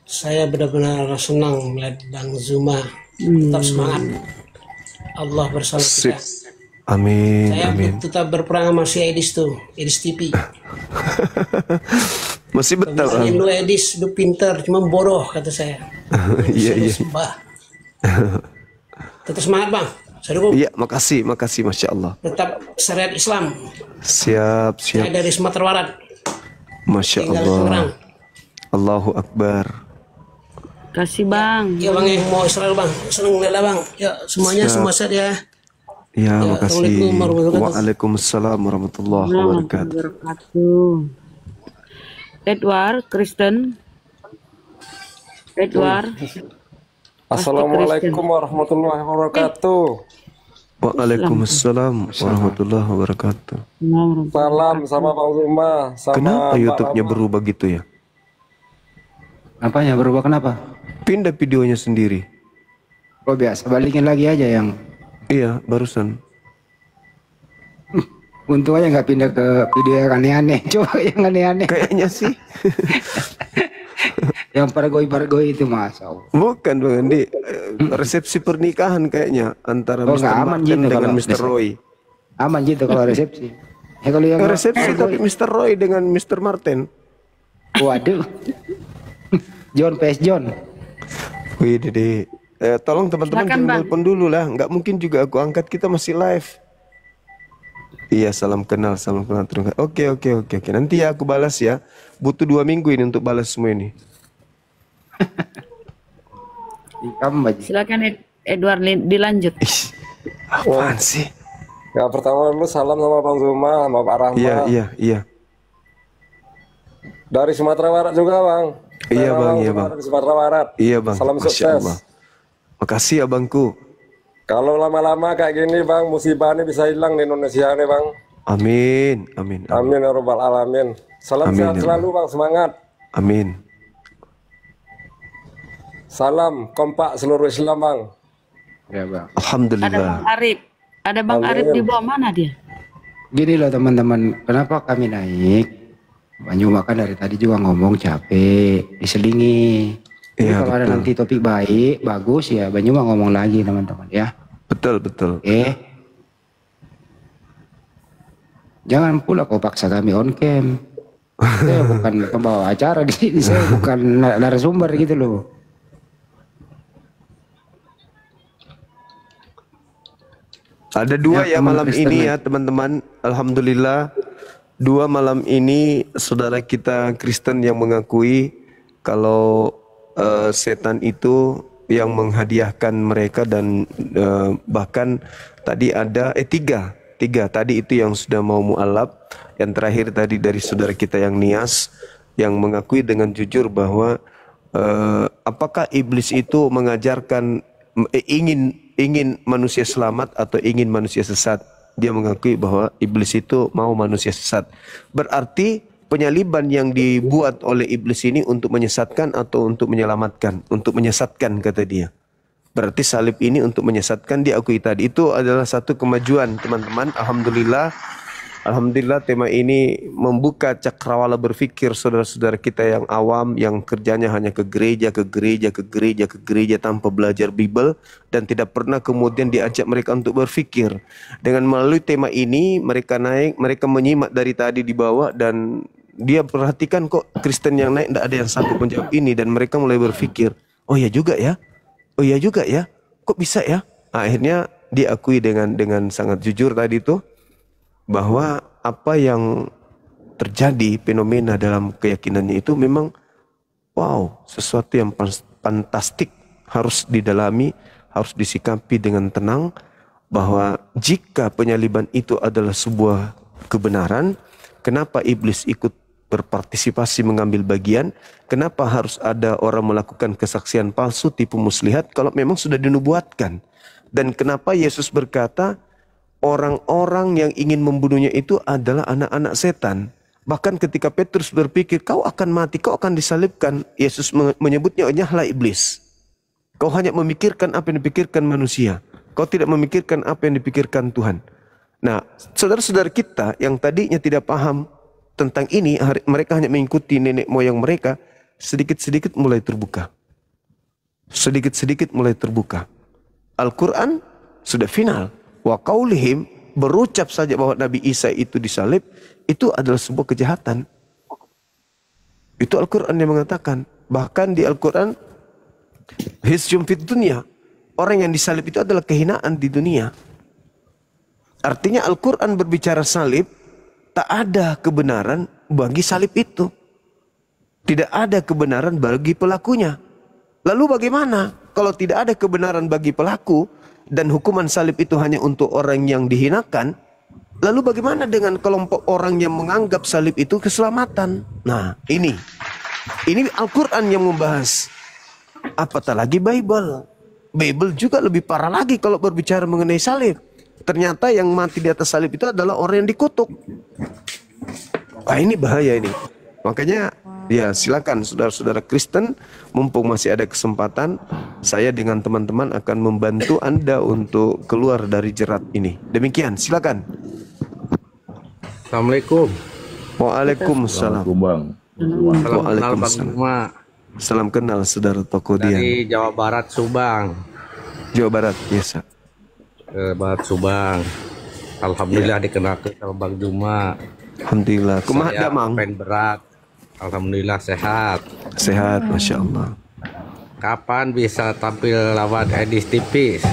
Saya benar-benar senang melihat Bang Zuma tetap semangat. Allah bersama kita. Amin, Saya amin. tetap berperang sama si Edis tuh, Edis TV. Masih betah, Bang. Lu Edis, lu pinter, cuma bodoh kata saya. Iya. Sembah. Tetap semangat Bang. Saya dukung. Iya, makasih, Masya Allah. Tetap syariat Islam. Siap. Saya dari Sumatera Barat. Masya Tinggal di Allah. Tangerang. Allahu Akbar. Kasih Bang. Ya Bang yang mau Israel Bang. Senang lihat lah Bang. Ya semuanya Siap. semua sehat ya. Ya, Ya, makasih. Assalamualaikum warahmatullahi wabarakatuh. Waalaikumsalam warahmatullahi wabarakatuh. Wabarakatuh. Edward, Kristen. Edward. Assalamualaikum warahmatullahi wabarakatuh. Waalaikumsalam warahmatullahi wabarakatuh. Salam sama Bang Zuma, sama Kenapa Mbak YouTube-nya Rama. berubah gitu ya? Apanya berubah kenapa? Pindah videonya sendiri. Oh biasa, balikin lagi aja yang Iya, barusan. untung aja nggak pindah ke video yang aneh-aneh. Coba yang aneh-aneh. Kayaknya sih. Yang pargoi itu Mas. Bukan Bang Andi. Resepsi pernikahan kayaknya antara Oh, Mr. nggak aman Martin gitu dengan kalau Mr. Roy. Aman gitu kalau resepsi. Kalau yang Resepsi tapi Mr. Roy dengan Mr. Martin. waduh. John PS John. Wih, Dede. Tolong teman-teman Silakan, jangan Bang. telepon dulu lah. Nggak mungkin juga aku angkat, kita masih live. Iya, salam kenal. Terima kasih. Oke. Nanti ya aku balas ya. Butuh 2 minggu ini untuk balas semua ini. Kamu baju. Silakan Edward dilanjut. Ih, apaan sih? Ya pertama dulu salam sama Bang Zuma, sama Pak Rahmat. Iya. Dari Sumatera Barat juga Bang. Iya, Saya Bang, iya, Zuma Bang. Dari Sumatera Barat. Iya Bang. Salam Masya sukses. Allah. Makasih abangku. Kalau lama-lama kayak gini Bang, musibah ini bisa hilang di Indonesia nih Bang. Amin. Amin ya Rabbal Alamin. Salam Amin, sehat ya selalu Bang, semangat. Amin. Salam kompak seluruh Islam Bang. Ya bang. Ada Bang Alhamdulillah. Arif. Ada Bang Arif di bawah mana dia? Gini loh teman-teman, kenapa kami naik? Banyu makan dari tadi juga ngomong capek, diselingi. Jadi Iya, kalau ada betul. nanti topik baik, bagus ya, Banyu mah ngomong lagi teman-teman ya. Betul. Jangan pula kau paksa kami on cam. Saya bukan pembawa acara di sini, saya bukan narasumber gitu loh. Ada 2 ya teman malam Kristen ini nih. ya teman-teman. Alhamdulillah 2 malam ini saudara kita Kristen yang mengakui kalau setan itu yang menghadiahkan mereka dan bahkan tadi ada 3 tadi itu yang sudah mau mualaf, yang terakhir tadi dari saudara kita yang Nias yang mengakui dengan jujur bahwa apakah iblis itu mengajarkan ingin manusia selamat atau ingin manusia sesat. Dia mengakui bahwa iblis itu mau manusia sesat. Berarti penyaliban yang dibuat oleh iblis ini untuk menyesatkan atau untuk menyelamatkan? Untuk menyesatkan kata dia. Berarti salib ini untuk menyesatkan, diakui tadi. Itu adalah satu kemajuan teman-teman. Alhamdulillah tema ini membuka cakrawala berpikir saudara-saudara kita yang awam, yang kerjanya hanya ke gereja tanpa belajar Bible dan tidak pernah kemudian diajak mereka untuk berpikir. Dengan melalui tema ini mereka naik, mereka menyimak dari tadi di bawah dan dia perhatikan kok Kristen yang naik tidak ada yang sanggup menjawab ini dan mereka mulai berpikir, oh iya juga ya, kok bisa ya? Akhirnya diakui dengan sangat jujur tadi itu bahwa apa yang terjadi fenomena dalam keyakinannya itu memang sesuatu yang fantastik, harus didalami, harus disikapi dengan tenang bahwa jika penyaliban itu adalah sebuah kebenaran, kenapa iblis ikut berpartisipasi mengambil bagian? Kenapa harus ada orang melakukan kesaksian palsu, tipu muslihat kalau memang sudah dinubuatkan? Dan kenapa Yesus berkata orang-orang yang ingin membunuhnya itu adalah anak-anak setan? Bahkan ketika Petrus berpikir, kau akan mati, kau akan disalibkan, Yesus menyebutnya, nyahlah iblis. Kau hanya memikirkan apa yang dipikirkan manusia. Kau tidak memikirkan apa yang dipikirkan Tuhan. Nah, saudara-saudara kita yang tadinya tidak paham tentang ini, mereka hanya mengikuti nenek moyang mereka, sedikit-sedikit mulai terbuka. Sedikit-sedikit mulai terbuka. Al-Quran sudah final. Wa qaulihim, berucap saja bahwa Nabi Isa itu disalib, itu adalah sebuah kejahatan. Itu Al-Quran yang mengatakan. Bahkan di Al-Quran, hisyum fid dunya, orang yang disalib itu adalah kehinaan di dunia. Artinya Al-Quran berbicara salib, tak ada kebenaran bagi salib itu. Tidak ada kebenaran bagi pelakunya. Lalu bagaimana kalau tidak ada kebenaran bagi pelaku dan hukuman salib itu hanya untuk orang yang dihinakan? Lalu bagaimana dengan kelompok orang yang menganggap salib itu keselamatan? Nah, ini Al-Quran yang membahas. Apatah lagi Bible. Bible juga lebih parah lagi kalau berbicara mengenai salib. Ternyata yang mati di atas salib itu adalah orang yang dikutuk. Wah, ini bahaya ini. Makanya ya silakan saudara-saudara Kristen, mumpung masih ada kesempatan, saya dengan teman-teman akan membantu Anda untuk keluar dari jerat ini. Demikian, silakan. Assalamualaikum. Waalaikumsalam. Waalaikumsalam. Salam kenal saudara Tokodia. Dari Jawa Barat, Subang. Jawa Barat, biasa. Barat Subang. Alhamdulillah dikenalkan sama Bang Juma. Alhamdulillah. Kumaha Saya Mang? pen berat. Alhamdulillah sehat. Sehat, masya Allah. Kapan bisa tampil lawan Edis tipis?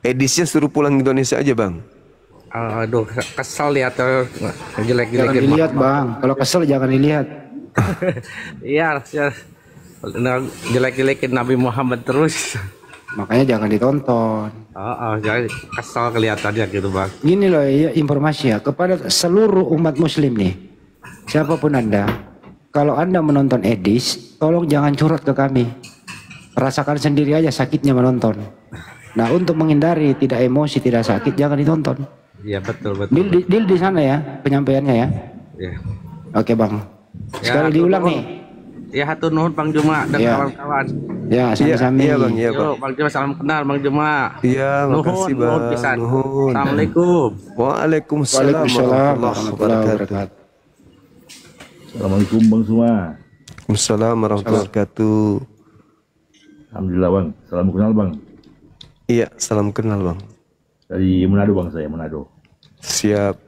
Edisnya suruh pulang Indonesia aja Bang. Aduh, kesel lihat jelek-jelekin. Jangan dilihat Bang. Kalau kesel jangan dilihat. Iya, jelek-jelekin Nabi Muhammad terus. Makanya jangan ditonton. Jangan kesel kelihatannya gitu Bang. Gini loh ya, informasi ya kepada seluruh umat muslim nih. Siapapun Anda, kalau Anda menonton Edis, tolong jangan curhat ke kami. Rasakan sendiri aja sakitnya menonton. Nah, untuk menghindari tidak emosi, tidak sakit, jangan ditonton. Iya, betul. Deal di sana ya penyampaiannya ya. Iya. Oke Bang. Sekali diulang nih. Ya, hatur nuhun Bang Juma dan kawan-kawan. Ya, sami-sami. Iya Bang, iya Bang. Yuk, Bang Juma salam kenal Bang Juma. Iya, makasih Bang. Nuhun. Assalamualaikum. Waalaikumsalam warahmatullahi wabarakatuh. Assalamualaikum Bang Juma. Waalaikumsalam warahmatullahi wabarakatuh. Alhamdulillah Bang. Salam kenal Bang. Iya, salam kenal Bang. Dari Manado Bang, saya Manado. Siap.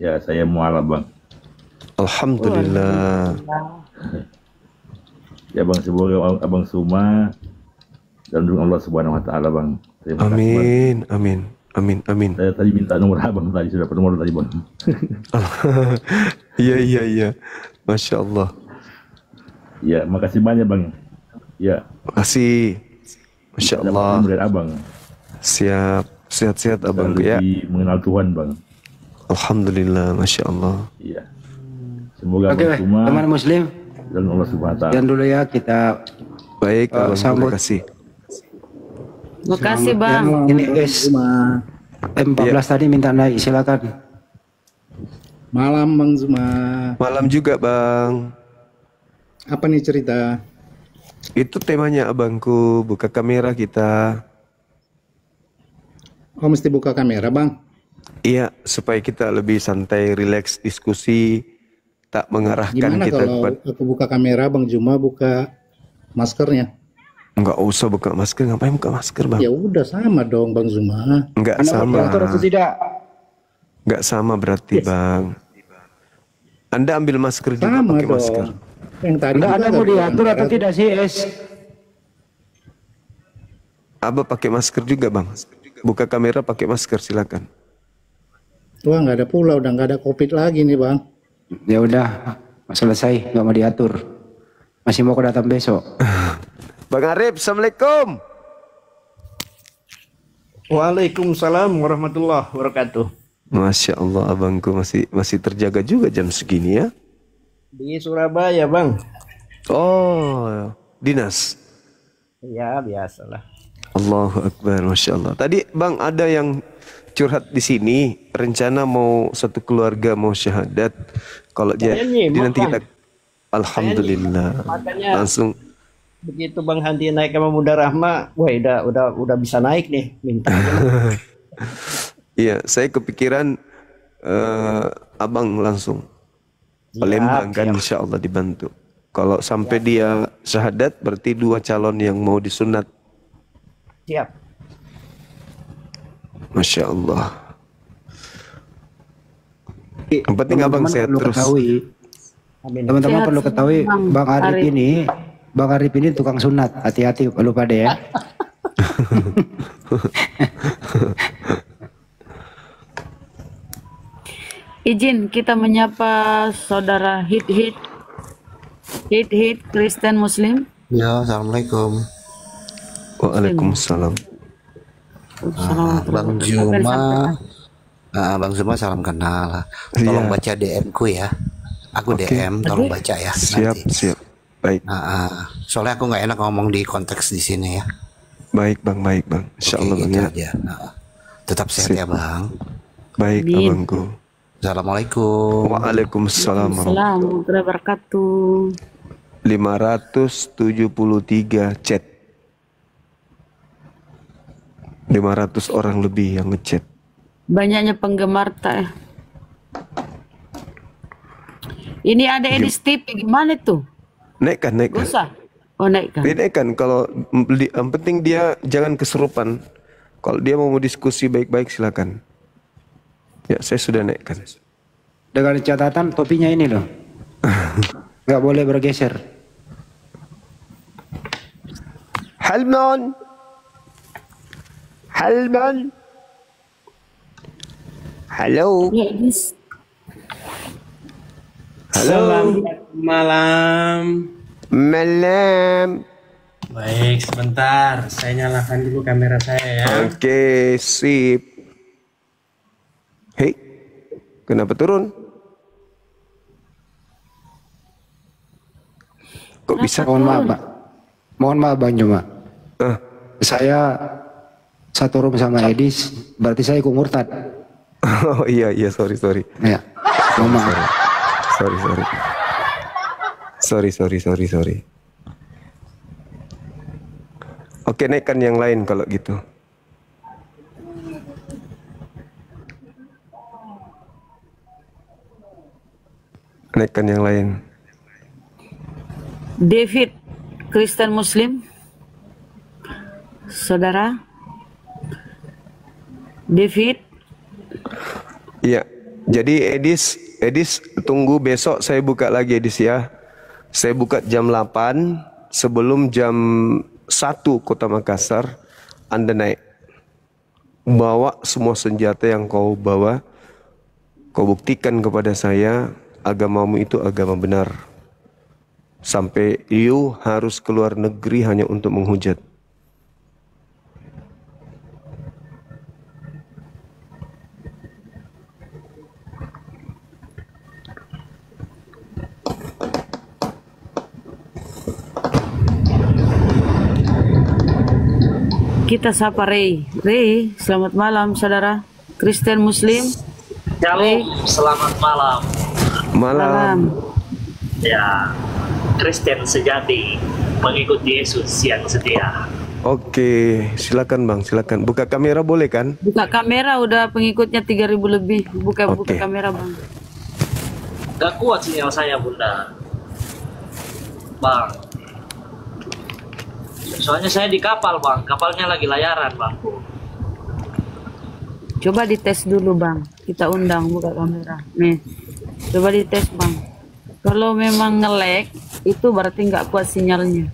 Ya, saya mualaf Bang. Alhamdulillah. Ya Bang, semoga Abang Suma dan Allah Subhanahu wa taala Bang. Amin, amin. Amin, amin. Saya tadi minta nomor Abang tadi, sudah dapat nomor tadi Bang. Iya. Masya Allah. Ya, makasih banyak Bang. Ya. Makasih. Masya Allah. Dari Abang. Siap. Sehat-sehat Abang ya. Mengenal Tuhan Bang. Alhamdulillah, Masya Allah. Iya. Semoga Oke, teman muslim dan Allah Subhanahu wa taala. Dan dulu ya kita baik, sambut. Terima kasih. Makasih Bang. Ini guys, M14 tadi minta naik, silakan. Malam Bang Zuma. Malam juga Bang. Apa nih cerita? Itu temanya abangku, buka kamera kita. Oh, mesti buka kamera Bang? Iya, supaya kita lebih santai, rileks diskusi, tak mengarahkan Gimana kita kalau aku buka kamera, Bang Juma buka maskernya? Enggak usah buka masker, ngapain buka masker Bang? Ya udah sama dong Bang Zuma. Enggak sama. Atau tidak? Enggak sama berarti Bang. Anda ambil masker juga Sama pakai dong. masker. Yang tadi Enggak ada mau diatur atau tidak sih Abah pakai masker juga Bang. Buka kamera pakai masker silakan. Wah, nggak ada pula, udah nggak ada COVID lagi nih Bang. Ya udah, selesai, nggak mau diatur. Masih mau datang besok. Bang Arif, assalamualaikum. Waalaikumsalam warahmatullahi wabarakatuh. Masya Allah, abangku masih terjaga juga jam segini ya. Di Surabaya Bang. Oh, dinas. Ya biasalah. Allahu Akbar, Masya Allah. Tadi Bang ada yang curhat di sini, rencana mau satu keluarga mau syahadat. Kalau jadi nanti kita, alhamdulillah, Begitu Bang Handi naik sama Bunda Rahma, wah udah bisa naik nih, minta. Iya, saya kepikiran abang langsung Palembang kan, insya Allah dibantu. Kalau sampai dia syahadat, berarti 2 calon yang mau disunat. Siap. Masya Allah. Yang penting abang sehat terus. Teman-teman perlu ketahui, Bang Arif ini tukang sunat. Hati-hati lupa deh ya. Izin kita menyapa saudara Hit Kristen Muslim. Ya, assalamualaikum. Waalaikumsalam. Bang Juma, Bang Zuma salam kenal. Tolong baca DM ku ya. Aku DM, tolong baca ya. Siap, siap. Baik. Soalnya aku nggak enak ngomong di konteks di sini ya. Baik bang, Insya Allah gitu aja. Tetap sehat ya bang. Baik abangku. Assalamualaikum. Waalaikumsalam. Warahmatullahi wabarakatuh. 573 chat. 500 orang lebih yang ngechat. Banyaknya penggemar tak. Ini ada Edis TV gimana tuh? Naikkan. Usah. Oh naikkan. Kalau yang penting dia jangan kesurupan. Kalau dia mau diskusi baik-baik silakan. Ya, saya sudah naikkan. Dengan catatan topinya ini loh. Nggak boleh bergeser. Halman. Halo. Halo. Malam. Baik, sebentar. Saya nyalakan dulu kamera saya ya. Oke, sip. Hei, kenapa turun? Kok bisa? Mohon maaf Bang Juma. Saya satu room sama Edis, berarti saya ikut murtad. Oh iya, sorry. Ya, mohon maaf. Sorry. Oke, naikkan yang lain kalau gitu. Naikkan yang lain. David, Kristen Muslim. Saudara David. Iya. Jadi Edis tunggu besok saya buka lagi Edis ya. Saya buka jam 8 sebelum jam 1 Kota Makassar. Anda naik. Bawa semua senjata yang kau bawa. Kau buktikan kepada saya agamamu itu agama benar. Sampai you harus keluar negeri hanya untuk menghujat. Kita sapa Ray, selamat malam saudara Kristen Muslim. Shalom, selamat malam. Malam. Ya, Kristen sejati, pengikut Yesus yang setia. Oke, silakan Bang, silakan. Buka kamera boleh kan? Buka kamera, udah pengikutnya 3.000 lebih. Buka kamera Bang. Gak kuat sinyal saya Bunda. Bang. Soalnya saya di kapal Bang, kapalnya lagi layaran Bang. Coba dites dulu Bang, kita undang buka kamera. Nih, coba dites Bang. Kalau memang nge-lag, itu berarti nggak kuat sinyalnya.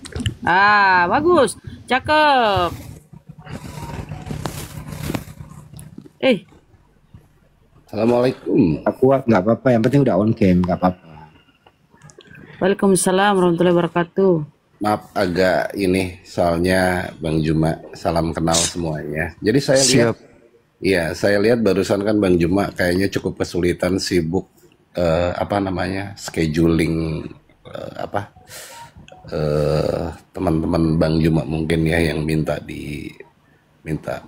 Bagus, cakep. Assalamualaikum. Kuat nggak apa-apa, yang penting udah on cam, nggak apa-apa. Waalaikumsalam warahmatullahi wabarakatuh. Maaf agak ini soalnya Bang Juma, salam kenal semuanya. Jadi saya lihat, saya lihat barusan kan Bang Juma kayaknya cukup kesulitan sibuk scheduling teman-teman Bang Juma mungkin ya yang minta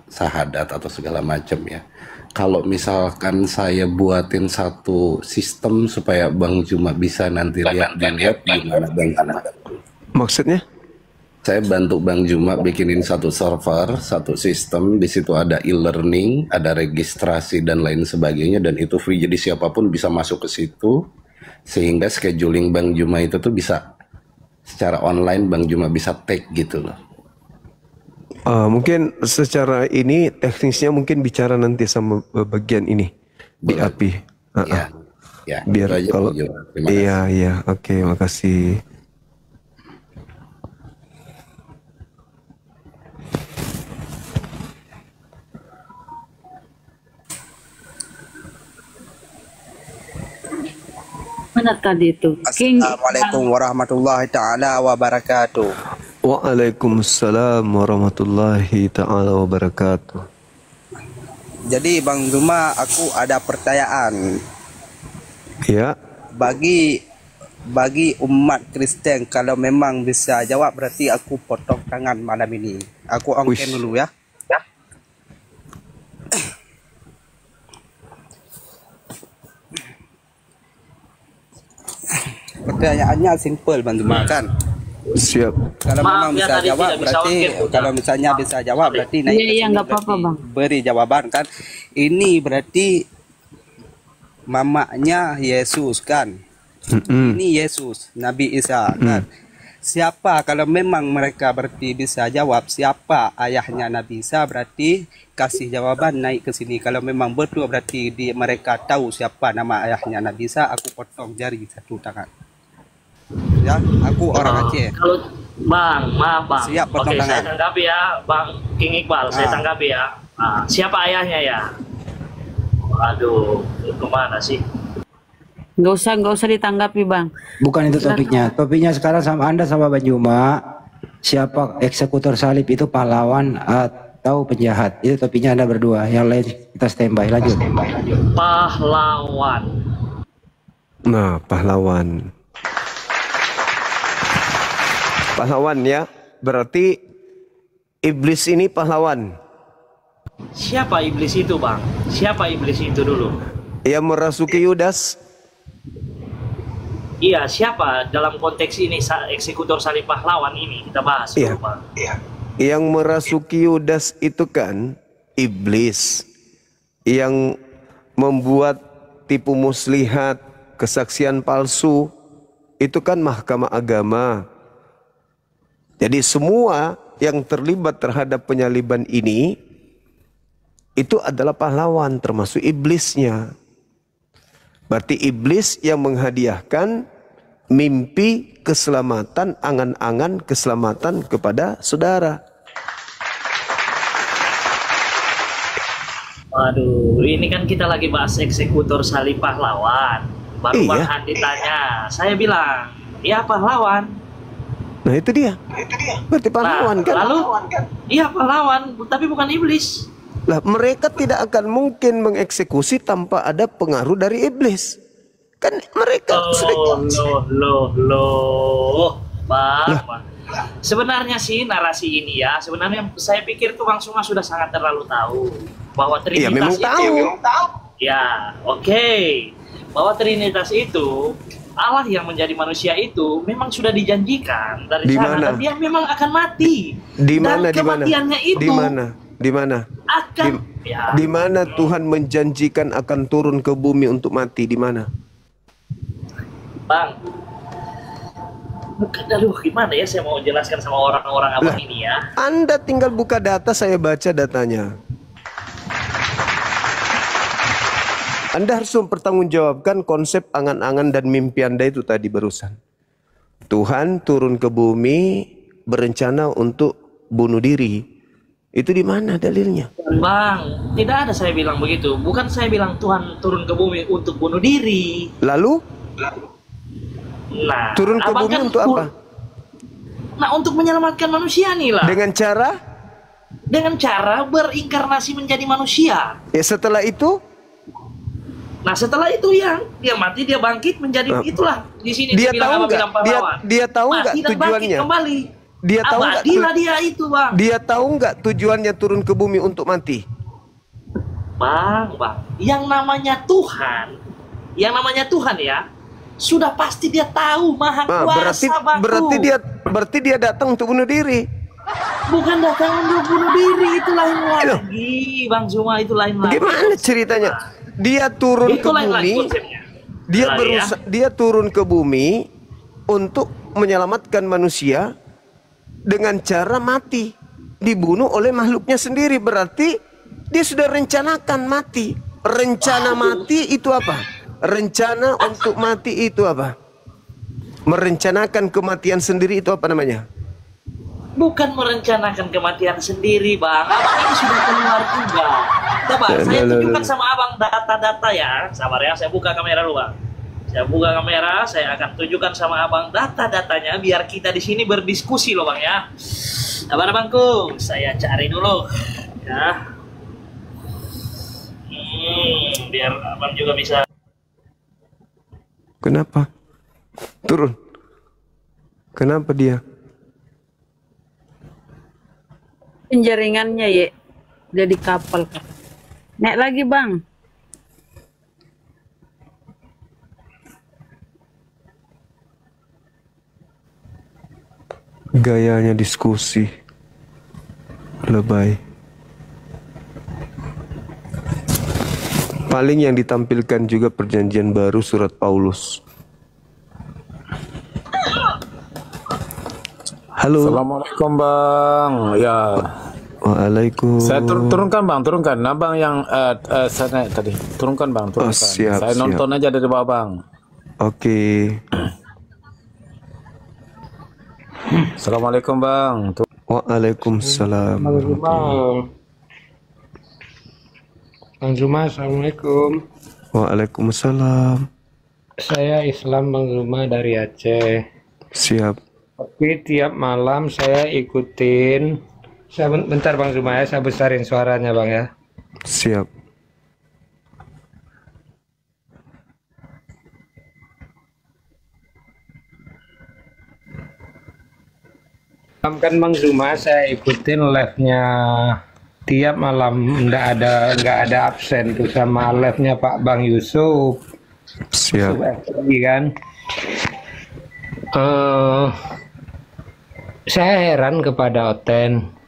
syahadat atau segala macam ya. Kalau misalkan saya buatin satu sistem supaya Bang Juma bisa nanti lihat gimana Bang Juma? Maksudnya? Saya bantu Bang Juma bikinin satu server, satu sistem. Di situ ada e-learning, ada registrasi dan lain sebagainya, dan itu free. Jadi siapapun bisa masuk ke situ, sehingga scheduling Bang Juma itu tuh bisa secara online. Bang Juma bisa take gitu loh. Mungkin secara ini teknisnya mungkin bicara nanti sama bagian ini di API. Ya, biar aja, kalau iya, oke, makasih. Mana tadi itu? Assalamualaikum warahmatullahi taala wabarakatuh. Waalaikumsalam warahmatullahi taala wabarakatuh. Jadi Bang Zuma, aku ada pertanyaan. Ya. Bagi umat Kristen, kalau memang bisa jawab berarti aku potong tangan malam ini. Aku ongken dulu ya. Pertanyaannya simple Bang Zuma kan? Siap. Kalau memang bisa jawab berarti kalau misalnya bisa jawab berarti naik ke sini nggak apa-apa Bang. Beri jawaban kan. Ini berarti mamanya Yesus kan? Ini Yesus, Nabi Isa kan? Siapa kalau memang mereka berarti bisa jawab siapa ayahnya Nabi Isa, berarti kasih jawaban naik ke sini. Kalau memang betul berarti mereka tahu siapa nama ayahnya Nabi Isa, aku potong jari satu tangan. Ya, aku orang Aceh. Kalau Bang, maaf Bang. Siap potong Oke, tangan. saya tanggapi ya, Bang King Iqbal. Saya tanggapi ya. Siapa ayahnya ya? Aduh, kemana sih? Nggak usah ditanggapi Bang. Bukan itu topiknya. Topiknya sekarang sama Anda sama Bang Juma. Siapa eksekutor salib itu, pahlawan atau penjahat? Itu topiknya Anda berdua. Yang lain kita standby. Lanjut. Pahlawan. Nah, pahlawan. Pahlawan ya. Berarti iblis ini pahlawan. Siapa iblis itu Bang? Siapa iblis itu dulu? Yang merasuki Yudas. Iya, siapa dalam konteks ini eksekutor salib pahlawan ini kita bahas dulu, Bang. Yang merasuki Yudas itu kan iblis yang membuat tipu muslihat, kesaksian palsu, itu kan mahkamah agama. Jadi semua yang terlibat terhadap penyaliban ini itu adalah pahlawan, termasuk iblisnya. Berarti iblis yang menghadiahkan mimpi keselamatan, angan-angan keselamatan kepada saudara. Waduh, ini kan kita lagi bahas eksekutor salib pahlawan. Baru Iya. Bang Handi tanya, saya bilang, ya pahlawan. Nah itu dia. Berarti pahlawan kan? Lalu, iya pahlawan, tapi bukan iblis. Lah mereka tidak akan mungkin mengeksekusi tanpa ada pengaruh dari iblis. Kan mereka Bang. Sebenarnya sih narasi ini ya, sebenarnya saya pikir tuh Bang Suma sudah sangat terlalu tahu bahwa Trinitas memang tahu. Ya, oke. Bahwa Trinitas itu Allah yang menjadi manusia itu memang sudah dijanjikan dari Di sana mana? dan dia memang akan mati. Di mana? Dan kematiannya itu Di mana? Di mana? akan Di mana Tuhan menjanjikan akan turun ke bumi untuk mati? Di mana? Bang, aduh gimana ya saya mau jelaskan sama orang-orang abang ini ya. Anda tinggal buka data, saya baca datanya. Anda harus mempertanggungjawabkan konsep angan-angan dan mimpi Anda itu tadi barusan. Tuhan turun ke bumi berencana untuk bunuh diri. Itu di mana dalilnya? Bang, tidak ada saya bilang begitu. Bukan saya bilang Tuhan turun ke bumi untuk bunuh diri. Lalu? Nah, Turun ke abang bumi kan untuk apa? Nah, untuk menyelamatkan manusia nih lah. Dengan cara? Dengan cara berinkarnasi menjadi manusia. Ya setelah itu? Nah, setelah itu yang mati dia bangkit menjadi itulah di sini Dia dibilang tahu apa nggak? bilang pahlawan. Dia tahu nggak Mati dan bangkit tujuannya? kembali. Dia tahu nggak? Abadilah dia itu, Bang. Dia tahu nggak tujuannya turun ke bumi untuk mati? Bang, yang namanya Tuhan ya, sudah pasti dia tahu, maha kuasa, Bang. berarti dia datang untuk bunuh diri. Bukan datang untuk bunuh diri, itu lain lagi, Bang Zuma, itu lain lagi. Gimana ceritanya? Dia turun Itu ke lain lagi bumi. konsepnya. Dia turun ke bumi untuk menyelamatkan manusia dengan cara mati, dibunuh oleh makhluknya sendiri. Berarti dia sudah rencanakan mati. Rencana mati itu apa? Rencana untuk mati itu apa? Merencanakan kematian sendiri itu apa namanya? Bukan merencanakan kematian sendiri, Bang. Abang ini sudah keluar juga. Coba saya tunjukkan sama Abang data-data ya. Sabar ya, saya buka kamera dulu, Bang. Saya buka kamera, saya akan tunjukkan sama Abang data-datanya biar kita di sini berdiskusi loh, Bang ya. Abang-abangku, saya cari dulu ya. Biar Abang juga bisa. Kenapa? Turun. Kenapa dia? Jaringannya ya, dia di kapal. Naik lagi Bang. Gayanya diskusi lebay. Paling yang ditampilkan juga perjanjian baru surat Paulus. Halo. Assalamualaikum Bang. Ya. Waalaikumsalam. Saya turunkan Bang, turunkan. Abang yang saya naik tadi. Turunkan Bang, turunkan. Siap, saya nonton aja dari bawah Bang. Oke. Assalamualaikum Bang. Waalaikumsalam. Bang Zuma, Assalamualaikum. Waalaikumsalam. Saya Islam Bang Zuma dari Aceh. Siap. Tapi tiap malam saya ikutin. Bentar Bang Zuma ya, saya besarin suaranya Bang ya. Siap. Kan Bang Zuma saya ikutin live-nya tiap malam, nggak ada absen tuh sama live-nya Pak Bang Yusuf. Siap. Kan. Saya heran kepada Oten.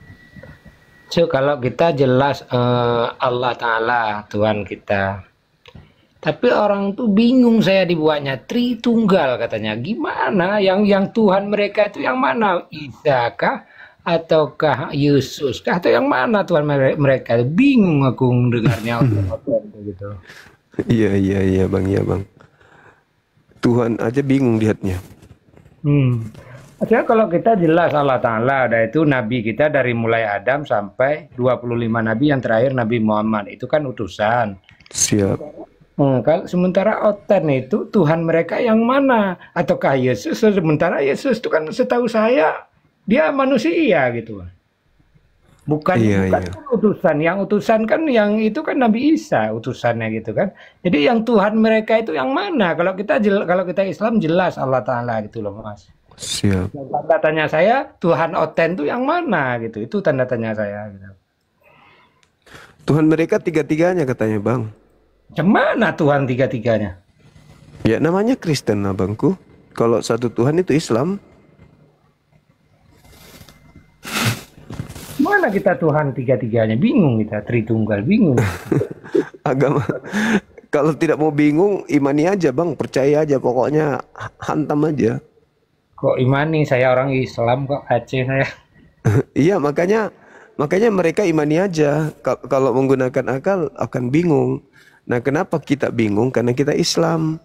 So, kalau kita jelas Allah Ta'ala Tuhan kita, tapi orang tuh bingung, saya dibuatnya Tritunggal katanya. Gimana yang Tuhan mereka itu yang mana? Isa kah ataukah Yesus kah atau yang mana Tuhan mereka? Bingung aku dengarnya gitu. Iya Bang, iya Bang. Tuhan aja bingung lihatnya. Artinya kalau kita jelas Allah Ta'ala, ada itu Nabi kita dari mulai Adam sampai 25 Nabi, yang terakhir Nabi Muhammad, itu kan utusan. Siap. Kalau sementara Oten itu Tuhan mereka yang mana? Ataukah Yesus? Sementara Yesus itu kan setahu saya dia manusia gitu. Bukan utusan. Yang utusan kan yang itu kan Nabi Isa utusannya gitu kan. Jadi yang Tuhan mereka itu yang mana? Kalau kita Islam jelas Allah Ta'ala gitu loh Mas. Siap. Tanda tanya saya, Tuhan Oten itu yang mana gitu? Itu tanda tanya saya gitu. Tuhan mereka tiga-tiganya katanya Bang. Cemana Tuhan tiga-tiganya? Ya namanya Kristen abangku. Kalau satu Tuhan itu Islam. Mana kita Tuhan tiga-tiganya? Bingung kita, Tritunggal, bingung. Agama. Kalau tidak mau bingung, imani aja Bang. Percaya aja, pokoknya hantam aja. Kok imani? Saya orang Islam kok, Aceh saya. Iya, makanya mereka imani aja. Kalau menggunakan akal akan bingung. Nah, kenapa kita bingung? Karena kita Islam.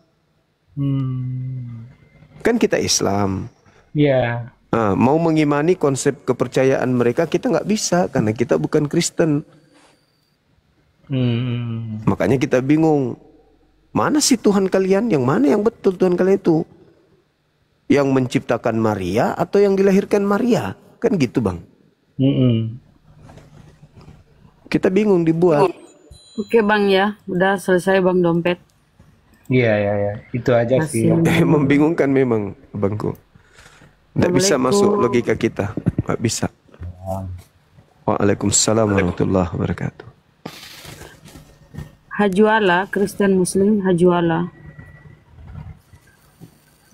Kan kita Islam. Iya. Nah, mau mengimani konsep kepercayaan mereka kita nggak bisa karena kita bukan Kristen. Makanya kita bingung. Mana sih Tuhan kalian? Yang mana yang betul Tuhan kalian itu? Yang menciptakan Maria atau yang dilahirkan Maria? Kan gitu Bang. Kita bingung dibuat. Oke Bang ya, udah selesai Bang dompet. Iya, itu aja sih. Membingungkan memang Bangku. Tidak bisa masuk logika kita. Nggak bisa. Waalaikumsalam warahmatullahi wabarakatuh. Hajuala, Kristen Muslim, Hajuala.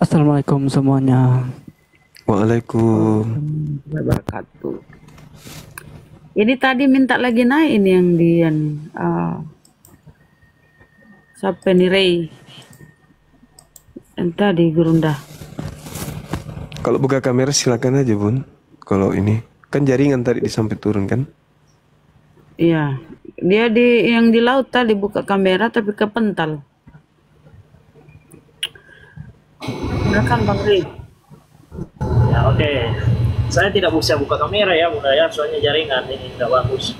Assalamualaikum semuanya. Waalaikumsalam. Wabarakatuh. Ini tadi minta lagi naik ini yang di siapa nih Ray? Yang tadi gerundah. Kalau buka kamera silakan aja Bun. Kalau ini kan jaringan tadi sampai turun kan? Iya, dia yang di laut tadi buka kamera tapi kepental. Silakan Bang Ray. Ya oke. Saya tidak bisa buka kamera ya Bunda ya, soalnya jaringan ini tidak bagus.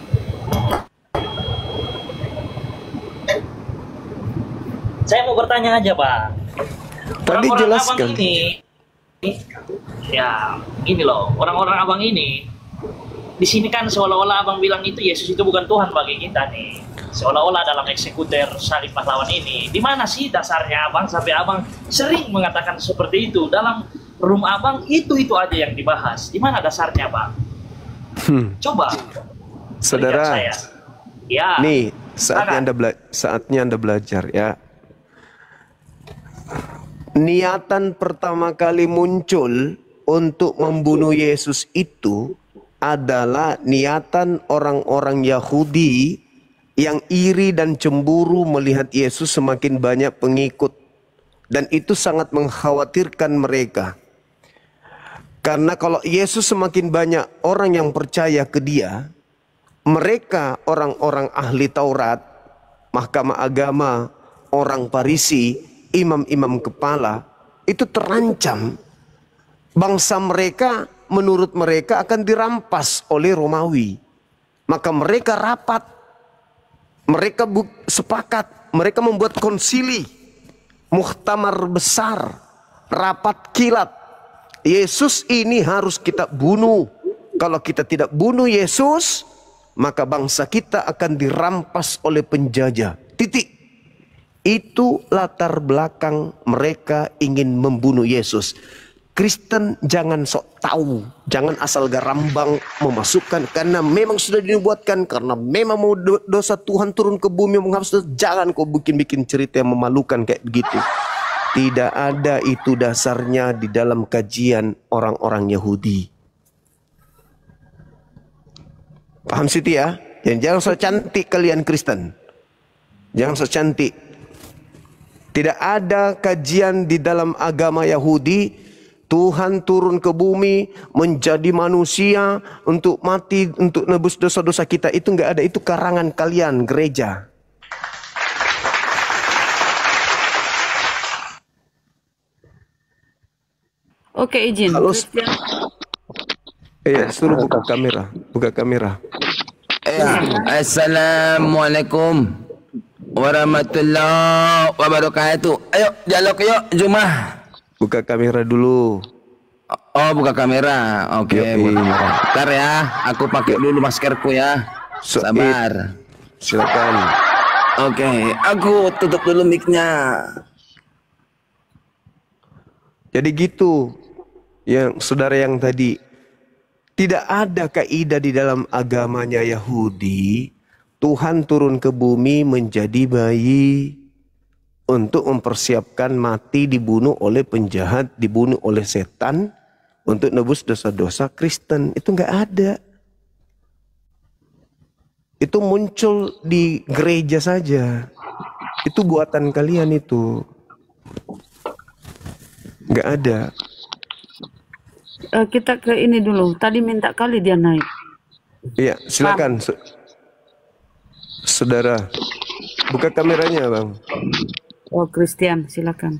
Saya mau bertanya aja Pak. Tadi Orang-orang jelaskan. abang ini, ya gini loh, orang-orang abang ini di sini kan seolah-olah abang bilang itu Yesus itu bukan Tuhan bagi kita nih. Seolah-olah dalam eksekutor salib pahlawan ini, di mana sih dasarnya abang sampai abang sering mengatakan seperti itu dalam room abang itu aja yang dibahas. Di mana dasarnya bang? Coba. Saudara, saya. Ya. nih saatnya anda belajar ya. Niatan pertama kali muncul untuk membunuh Yesus itu adalah niatan orang-orang Yahudi yang iri dan cemburu melihat Yesus semakin banyak pengikut. Dan itu sangat mengkhawatirkan mereka. Karena kalau Yesus semakin banyak orang yang percaya ke dia, mereka orang-orang ahli Taurat, mahkamah agama, orang Farisi, imam-imam kepala, itu terancam. Bangsa mereka menurut mereka akan dirampas oleh Romawi. Maka mereka rapat, mereka sepakat, mereka membuat konsili, muktamar besar, rapat kilat. Yesus ini harus kita bunuh. Kalau kita tidak bunuh Yesus, maka bangsa kita akan dirampas oleh penjajah. Titik. Itu latar belakang mereka ingin membunuh Yesus. Kristen jangan sok tahu, jangan asal garambang memasukkan, karena memang sudah dinubuatkan, karena memang mau dosa Tuhan turun ke bumi menghapus. Jangan kau bikin-bikin cerita yang memalukan kayak begitu. Tidak ada itu dasarnya di dalam kajian orang-orang Yahudi. Paham Siti ya? Jangan so cantik kalian Kristen. Jangan so cantik. Tidak ada kajian di dalam agama Yahudi Tuhan turun ke bumi menjadi manusia untuk mati, untuk nebus dosa-dosa kita. Itu nggak ada, itu karangan kalian gereja. Oke, izin. Iya, suruh buka kamera, buka kamera. Assalamualaikum warahmatullahi wabarakatuh. Ayo, dialog yuk, Jumah. Buka kamera dulu. Oh, buka kamera. Oke, bentar ya. Aku pakai dulu maskerku ya. Sabar. Silakan. Oke, aku tutup dulu mic-nya. Jadi gitu, yang saudara yang tadi, tidak ada kaidah di dalam agamanya Yahudi Tuhan turun ke bumi menjadi bayi untuk mempersiapkan mati, dibunuh oleh penjahat, dibunuh oleh setan untuk nebus dosa-dosa Kristen. Itu nggak ada. Itu muncul di gereja saja. Itu buatan kalian itu. Nggak ada. Kita ke ini dulu. Tadi minta kali dia naik. Iya, silakan. Saudara, buka kameranya, Bang. Oh, Christian, silakan.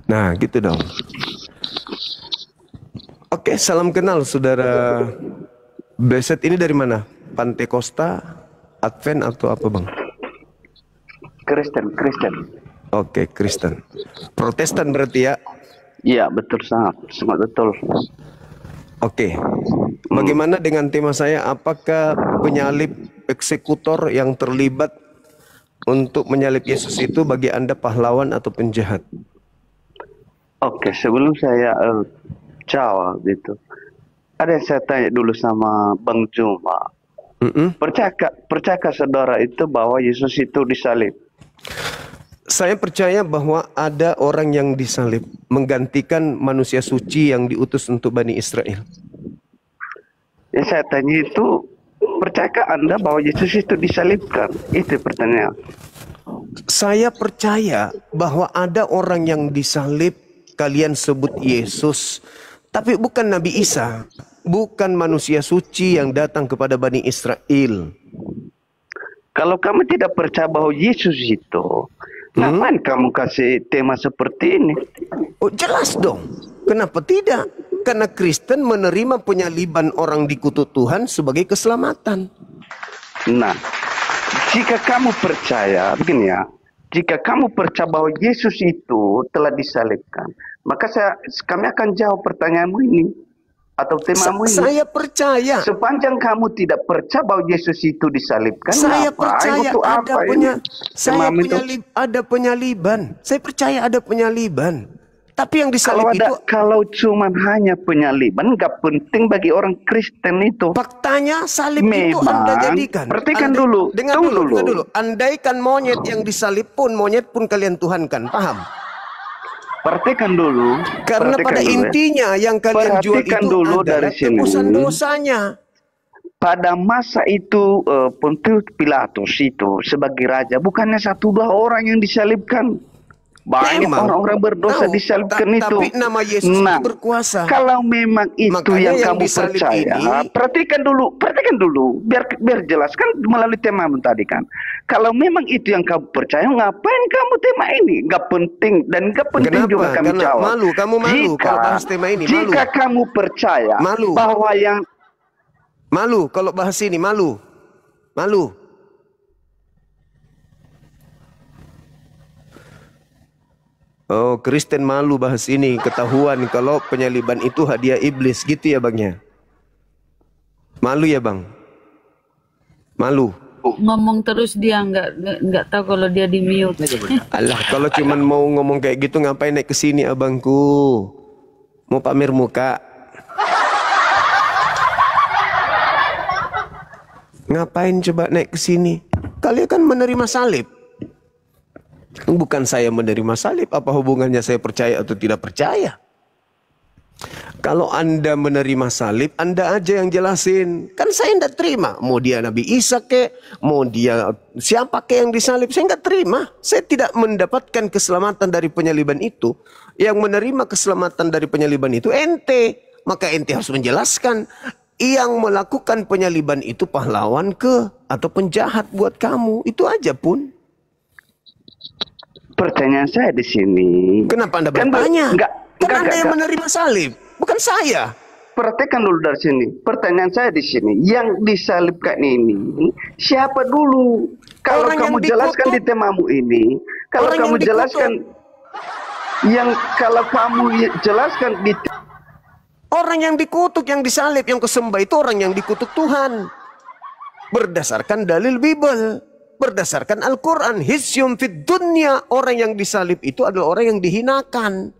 Nah, gitu dong. Oke, salam kenal, Saudara. Blessed ini dari mana? Pantekosta, Advent atau apa, Bang? Kristen. Oke, Kristen. Protestan berarti ya? Iya, betul, sangat betul. Oke. Bagaimana dengan tema saya? Apakah penyalib eksekutor yang terlibat untuk menyalib Yesus itu bagi Anda pahlawan atau penjahat? Oke, sebelum saya jawab gitu, ada yang saya tanya dulu sama Bang Juma. Percaya saudara itu bahwa Yesus itu disalib? Saya percaya bahwa ada orang yang disalib menggantikan manusia suci yang diutus untuk Bani Israel. Ya saya tanya itu, percayakah Anda bahwa Yesus itu disalibkan? Itu pertanyaan. Saya percaya bahwa ada orang yang disalib, kalian sebut Yesus, tapi bukan Nabi Isa, bukan manusia suci yang datang kepada Bani Israel. Kalau kamu tidak percaya bahwa Yesus itu, ngapain kamu kasih tema seperti ini? Oh, jelas dong. Kenapa tidak? Karena Kristen menerima penyaliban orang dikutuk Tuhan sebagai keselamatan. Nah, jika kamu percaya, begini ya, jika kamu percaya bahwa Yesus itu telah disalibkan, maka kami akan jawab pertanyaanmu ini. Atau temamu ini. Saya percaya. Sepanjang kamu tidak percaya bahwa Yesus itu disalibkan, saya apa? percaya ada penyaliban. Saya percaya ada penyaliban. Tapi yang disalib kalau cuma hanya penyaliban, nggak penting bagi orang Kristen itu. Faktanya salib itu Anda jadikan. Perhatikan dulu. Dengar dulu. Andaikan monyet yang disalib pun, monyet pun kalian tuhankan. Paham? Perhatikan dulu. Karena pada intinya yang kalian jual itu adalah tebusan dosanya. Pada masa itu Pontius Pilatus itu sebagai raja bukannya 1-2 orang yang disalibkan. Banyak orang-orang berdosa disalibkan itu. Tapi nama Yesus berkuasa. Kalau memang itu makanya yang kamu percaya, perhatikan dulu, biar jelaskan melalui tema tadi kan. Kalau memang itu yang kamu percaya, ngapain kamu tema ini? Nggak penting dan nggak penting juga kami jawab. Kamu malu kalau bahas tema ini. Jika kamu percaya bahwa yang malu kalau bahas ini, malu. Oh, Kristen malu bahas ini, ketahuan kalau penyaliban itu hadiah iblis, gitu ya Bangnya? Malu ya Bang? Malu? Ngomong terus dia nggak tahu kalau dia di mute. Alah, kalau cuman mau ngomong kayak gitu ngapain naik ke sini abangku? Mau pamer muka? Ngapain coba naik ke sini? Kalian kan menerima salib. Bukan saya menerima salib, apa hubungannya saya percaya atau tidak percaya? Kalau Anda menerima salib, Anda aja yang jelasin. Kan saya tidak terima. Mau dia Nabi Isa kek, mau dia siapa kek yang disalib, saya nggak terima. Saya tidak mendapatkan keselamatan dari penyaliban itu. Yang menerima keselamatan dari penyaliban itu ente. Maka ente harus menjelaskan. Yang melakukan penyaliban itu pahlawan ke atau penjahat buat kamu. Itu aja pun. Pertanyaan saya di sini. Kenapa Anda bertanya? Kan Anda yang menerima salib, bukan saya. Perhatikan dulu dari sini. Pertanyaan saya di sini. Yang disalibkan ini siapa dulu? Kalau kamu jelaskan di temamu ini, kalau kamu jelaskan di orang yang dikutuk, yang disalib, yang kesembah itu orang yang dikutuk Tuhan. Berdasarkan dalil Bible. Berdasarkan Al-Quran, hisyum fid dunya, orang yang disalib itu adalah orang yang dihinakan.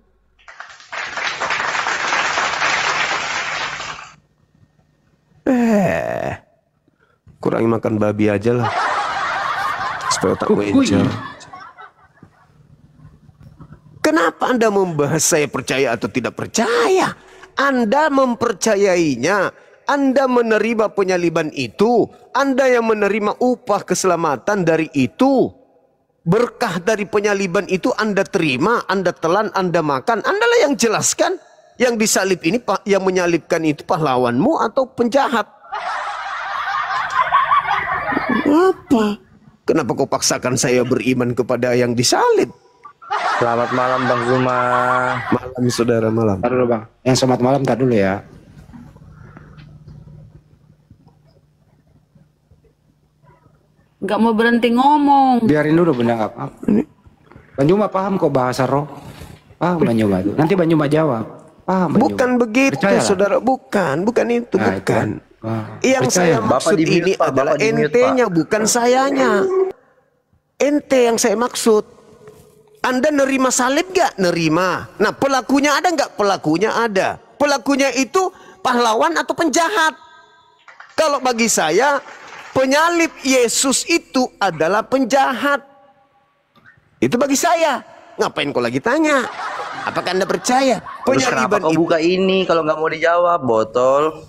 Kurangi makan babi aja lah, supaya tak mengejar. Kenapa Anda membahas saya percaya atau tidak percaya? Anda mempercayainya. Anda menerima penyaliban itu, Anda yang menerima upah keselamatan dari itu, berkah dari penyaliban itu Anda terima, Anda telan, Anda makan, Anda lah yang jelaskan. Yang disalib ini, yang menyalibkan itu pahlawanmu atau penjahat? Apa? Kenapa kau paksakan saya beriman kepada yang disalib? Selamat malam Bang Zuma. Malam saudara, malam. Ntar dulu Bang, yang selamat malam ntar dulu ya. Nggak mau berhenti ngomong. Biarin dulu benda nggak apa. Bang Juma paham kok bahasa roh. Paham Bang Juma itu. Nanti Bang Juma jawab. Paham Bang bukan Juma. Begitu percayalah. Saudara, bukan itu, nah, bukan. Yang saya maksud ini adalah ente-nya, bukan sayanya. Ente yang saya maksud. Anda nerima salib gak? Nerima. Nah, pelakunya ada nggak? Pelakunya ada. Pelakunya itu pahlawan atau penjahat? Kalau bagi saya, penyalib Yesus itu adalah penjahat. Itu bagi saya. Ngapain kau lagi tanya? Apakah Anda percaya? Terus kenapa kau buka ini kalau nggak mau dijawab, botol?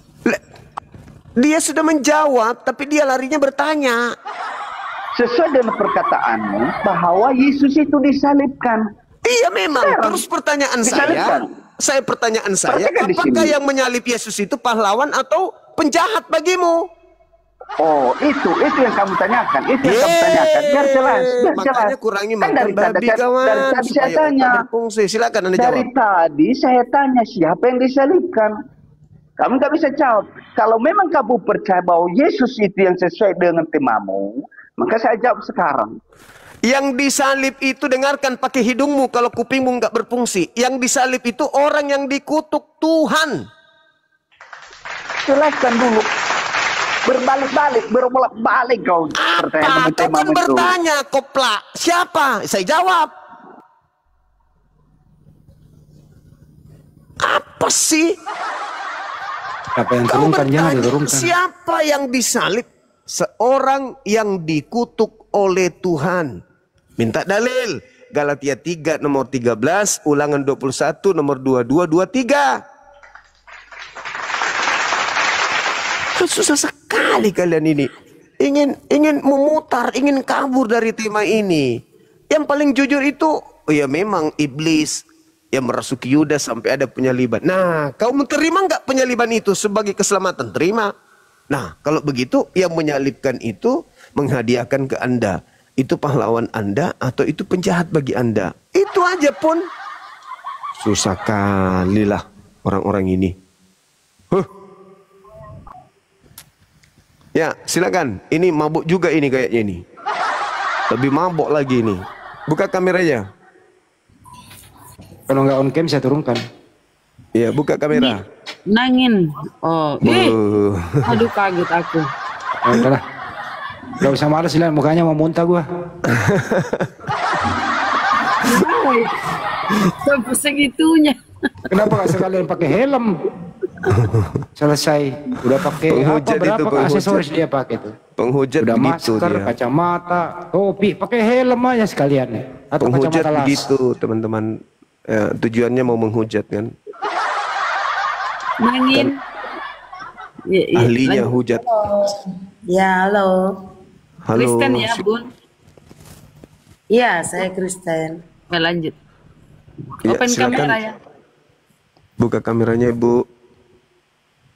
Dia sudah menjawab, tapi dia larinya bertanya. Sesuai dengan perkataanmu bahwa Yesus itu disalibkan. Iya memang. Terus pertanyaan pertanyaan saya, apakah yang menyalib Yesus itu pahlawan atau penjahat bagimu? Oh, itu yang kamu tanyakan. Itu yang kamu tanyakan. Biar jelas, Makanya kurangi makan dari babi, kawan. Dari tadi saya tanya. Silakan Anda dari jawab. tadi saya tanya siapa yang disalibkan. Kamu nggak bisa jawab. Kalau memang kamu percaya bahwa Yesus itu yang sesuai dengan temamu, maka saya jawab sekarang. Yang disalib itu, dengarkan pakai hidungmu kalau kupingmu nggak berfungsi. Yang disalib itu orang yang dikutuk Tuhan. Jelaskan dulu. Berbalik-balik, berulang-balik kau. Apa? Kau kan bertanya, koplak. Siapa? Saya jawab. Apa sih? Apa yang turunkan jangan diturunkan. Siapa yang disalib? Seorang yang dikutuk oleh Tuhan. Minta dalil. Galatia 3 nomor 13, Ulangan 21 nomor 22, 23. Susah sekali kalian ini. Ingin memutar, ingin kabur dari tema ini. Yang paling jujur itu, ya memang iblis yang merasuki Yudas sampai ada penyaliban. Nah, kau menerima nggak penyaliban itu sebagai keselamatan? Terima. Nah, kalau begitu yang menyalibkan itu menghadiahkan ke Anda. Itu pahlawan Anda atau itu penjahat bagi Anda? Itu aja pun. Susah kali lah orang-orang ini. Ya, silakan. Ini mabuk juga ini kayaknya ini. Lebih mabuk lagi ini. Buka kameranya. Kalau nggak on cam saya turunkan. Iya, buka kamera. Nangin. Oh, aduh kaget aku. Udah lah. Gak usah males lah, mukanya mau muntah gua. Sampai segitunya. Kenapa gak sekalian pakai helm? Selesai. Udah pakai apa, berapa aksesoris dia pakai tuh? Penghujat udah begitu masker, dia. Kacamata, topi, pakai helm aja sekalian. Atau penghujat kacamata las. begitu, teman-teman. Tujuannya mau menghujat kan? Nangin. Ahlinya hujat. Ya, halo. Halo. Kristen ya, Bun? Iya, saya Kristen. Lanjut. Ya, Open silakan. kamera ya. Buka kameranya, Ibu.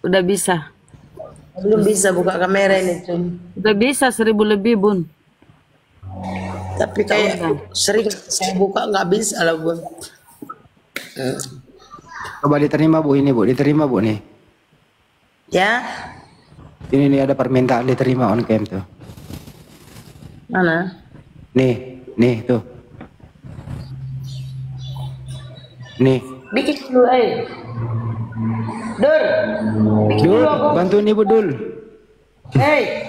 Udah bisa. Belum bisa buka kamera ini, Cum. Udah bisa 1000 lebih, Bun. Tapi kayak sering saya buka nggak bisa lah, Bun. Coba diterima Bu, ini Bu, diterima Bu nih. Ya. Ini nih ada permintaan diterima on cam tuh. Mana? Nih tuh. Nih. Bikin dulu, Dur. Bikin Dul, dulu aku. bantuin Ibu Dul. Hei.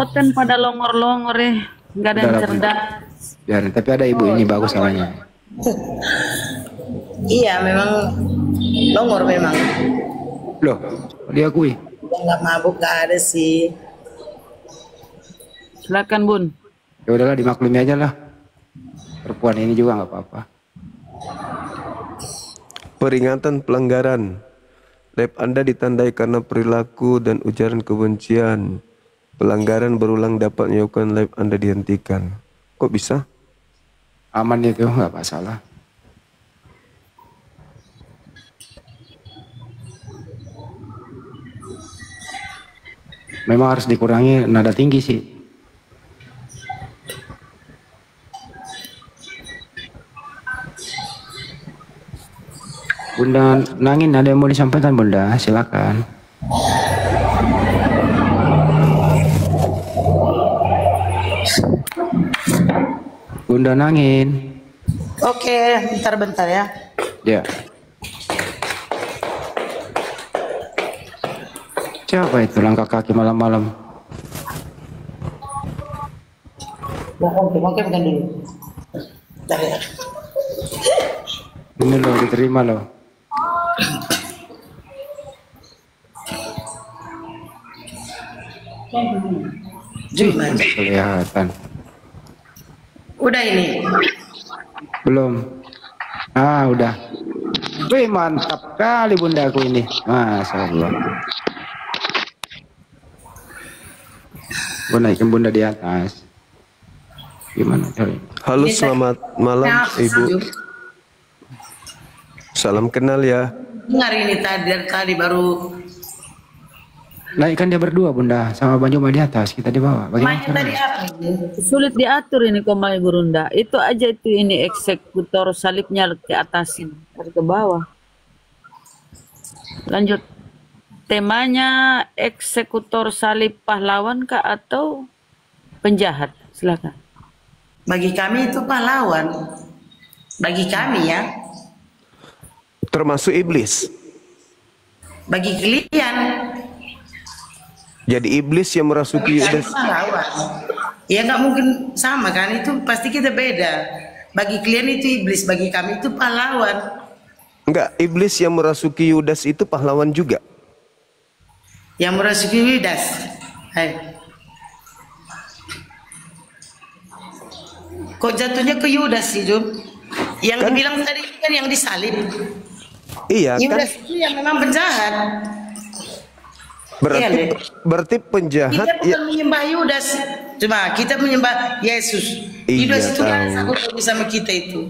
Oten pada longor-longor ya. Nggak ada yang cerdas. Biarin, tapi ada Ibu ini bagus soalnya. Iya, memang longor memang. Loh, diakui. Nggak mabuk, nggak ada sih. Silakan, Bun. Ya udahlah, dimaklumi aja lah. Perempuan ini juga nggak apa-apa. Peringatan pelanggaran. Live Anda ditandai karena perilaku dan ujaran kebencian. Pelanggaran berulang dapat menyebabkan live Anda dihentikan. Kok bisa? Aman itu, nggak masalah. Memang harus dikurangi nada tinggi sih. Bunda Nangin, ada yang mau disampaikan Bunda? Silakan. Bunda Nangin. Oke, bentar ya. Ya. Siapa itu langkah kaki malam-malam? Oke, bukan dulu. Bentar ya. Ini loh, diterima loh. Kelihatan. Udah ini. Belum. Ah, udah. Wih, mantap kali bundaku ini. Masya Allah. Gue naikin bunda di atas. Gimana kali? Halo, selamat malam Ibu. Salam kenal ya. Dengar ini tadi baru. Naikkan dia berdua bunda, sama Bang Juma di atas, kita di bawah. Bagaimana Tadi apa? Sulit diatur ini Komai Gurunda. Itu aja itu ini eksekutor salibnya ke atasin dari ke bawah. Lanjut. Temanya eksekutor salib pahlawan kah atau penjahat? Silakan. Bagi kami itu pahlawan. Bagi kami ya. Termasuk iblis. Bagi kalian. Jadi iblis yang merasuki Yudas. Ya nggak mungkin sama kan, itu pasti kita beda. Bagi kalian itu iblis, bagi kami itu pahlawan. Enggak, iblis yang merasuki Yudas itu pahlawan juga. Yang merasuki Yudas. Hai. Kok jatuhnya ke Yudas sih, Jum? Yang kan, dibilang tadi kan yang disalib. Iya Yudas kan? itu yang memang penjahat. Berarti penjahat. Kita bukan menyembah Yudas, cuma kita menyembah Yesus. Yudas itu kan sanggup bersama kita itu.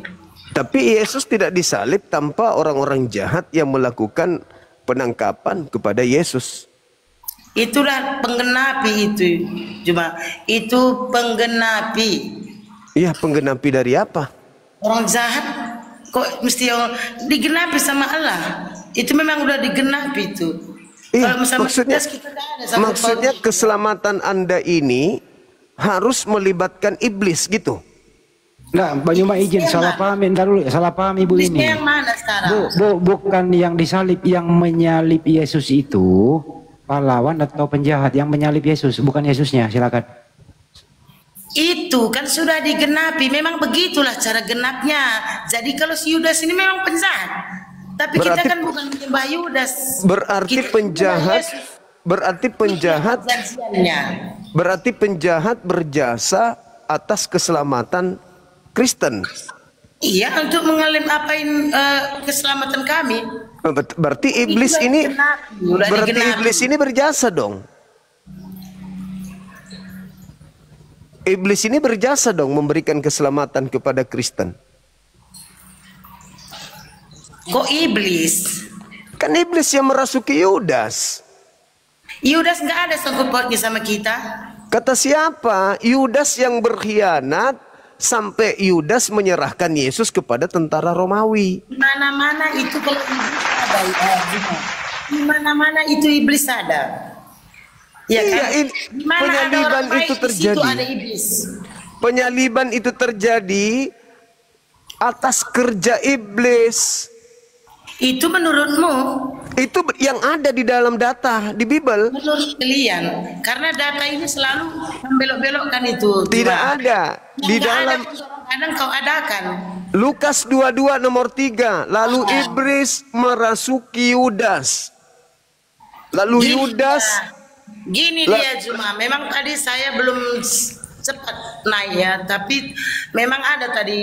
Tapi Yesus tidak disalib tanpa orang-orang jahat yang melakukan penangkapan kepada Yesus. Itulah penggenapi itu, cuma itu penggenapi. Iya, penggenapi dari apa? Orang jahat kok mesti yang digenapi sama Allah. Itu memang udah digenapi itu. Iya, maksudnya keselamatan Anda ini harus melibatkan iblis gitu. Nah, Bang Juma izin salah paham, entar dulu ya, salah paham Ibu ini. Yang mana sekarang? Bukan yang disalib, yang menyalib Yesus itu pahlawan atau penjahat. Yang menyalib Yesus, bukan Yesusnya, silakan. Itu kan sudah digenapi, memang begitulah cara genapnya. Jadi kalau si Yudas ini memang penjahat. Tapi berarti, kita kan bukan menyembah Yudas. Berarti penjahat berjasa atas keselamatan Kristen. Iya, untuk mengalim keselamatan kami. Berarti iblis iblis ini berjasa dong. Iblis ini berjasa dong memberikan keselamatan kepada Kristen. Kok iblis? Kan iblis yang merasuki Yudas. Yudas nggak ada sangkut pautnya sama kita. Kata siapa? Yudas yang berkhianat sampai Yudas menyerahkan Yesus kepada tentara Romawi. Di mana-mana itu kalau iblis ada, di mana-mana itu iblis ada. Ya kan? Penyaliban itu terjadi. Ada iblis. Penyaliban itu terjadi atas kerja iblis. Itu menurutmu? Itu yang ada di dalam data di Bible. Menurut kalian, karena data ini selalu membelok-belokkan itu. Tidak ada di dalam. Kadang kau adakan. Lukas 22 nomor 3. Lalu iblis merasuki Yudas. Lalu Yudas. Gini dia cuma. Memang tadi saya belum cepat naik ya, tapi memang ada tadi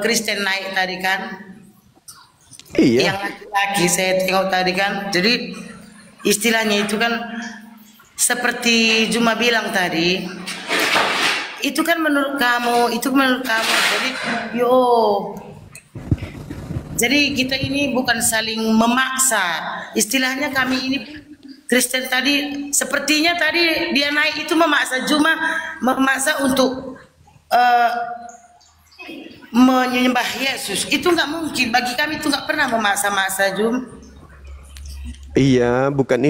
Kristen naik tadi kan. Iya. Yang laki-laki saya tengok tadi kan. Jadi istilahnya itu kan seperti Juma bilang tadi. Itu kan menurut kamu, itu menurut kamu. Jadi jadi kita ini bukan saling memaksa. Istilahnya kami ini Kristen tadi sepertinya tadi dia naik itu memaksa Juma, memaksa untuk menyembah Yesus. Itu nggak mungkin, bagi kami itu nggak pernah memaksa-maksa, Jum. Iya, bukan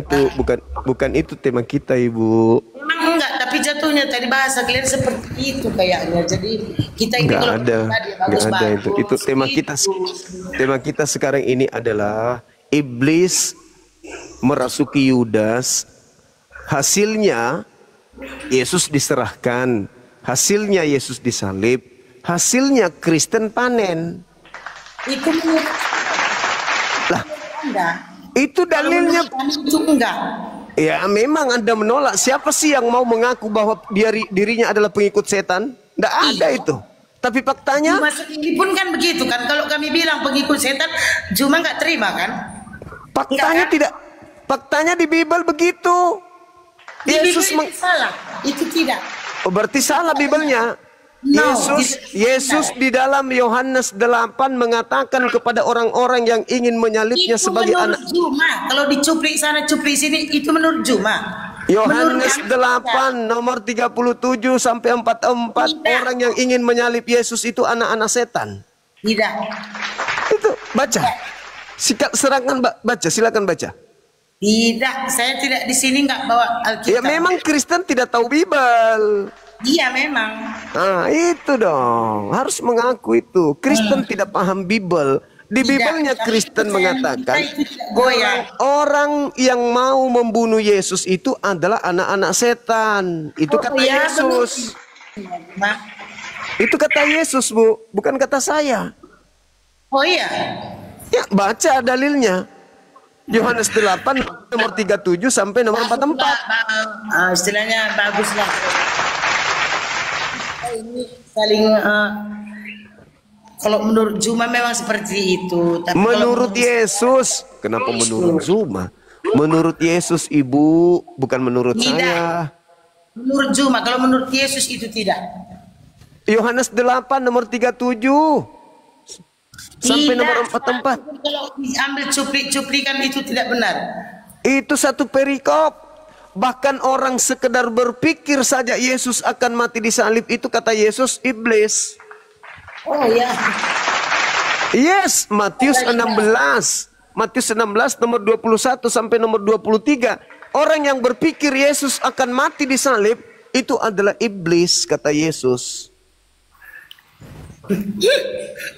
itu tema kita, Ibu. Memang enggak, tapi jatuhnya tadi bahasa kalian seperti itu kayaknya. Jadi kita ini nggak kalau ada itu tema kita. Tema kita sekarang ini adalah iblis merasuki Yudas. Hasilnya Yesus diserahkan, hasilnya Yesus disalib, hasilnya Kristen panen. Itu lah, itu dalilnya. Itu enggak. Ya memang Anda menolak. Siapa sih yang mau mengaku bahwa dirinya adalah pengikut setan? Tidak ada itu. Tapi faktanya Juma sendiri pun kan begitu kan. Kalau kami bilang pengikut setan, Juma nggak terima kan? Faktanya tidak. Faktanya di Bible begitu. Di Yesus Bible itu salah. Itu tidak. Oh, berarti salah Biblenya. No, Yesus di dalam Yohanes 8 mengatakan kepada orang-orang yang ingin menyalibnya itu sebagai menurut anak. Juma. Kalau dicuplik sana cuplik sini itu menurut Juma. Yohanes 8 nomor 37 sampai 44 orang yang ingin menyalib Yesus itu anak-anak setan. Tidak. Itu baca. Silakan baca, silakan baca. Tidak, saya tidak di sini nggak bawa Alkitab. Ya memang Kristen tidak tahu Bible. Iya memang. Nah itu dong, harus mengaku itu. Kristen tidak paham Bible. Di Biblenya Kristen mengatakan orang yang mau membunuh Yesus itu adalah anak-anak setan. Itu kata Yesus. Itu kata Yesus, Bu, bukan kata saya. Oh iya. Ya, baca dalilnya. Yohanes 8 nomor 37 sampai nomor 44. Istilahnya bagus lah. Ini saling kalau menurut Juma memang seperti itu. Tapi menurut Yesus, kenapa menurut Juma? Menurut Yesus, Ibu, bukan menurut saya. Menurut Juma, kalau menurut Yesus itu tidak. Yohanes 8 nomor 37 sampai nomor 44. Kalau diambil cuplik-cuplikan itu tidak benar. Itu satu perikop. Bahkan orang sekedar berpikir saja Yesus akan mati di salib itu kata Yesus iblis. Oh ya. Yes, Matius 16. Matius 16 nomor 21 sampai nomor 23. Orang yang berpikir Yesus akan mati di salib itu adalah iblis kata Yesus.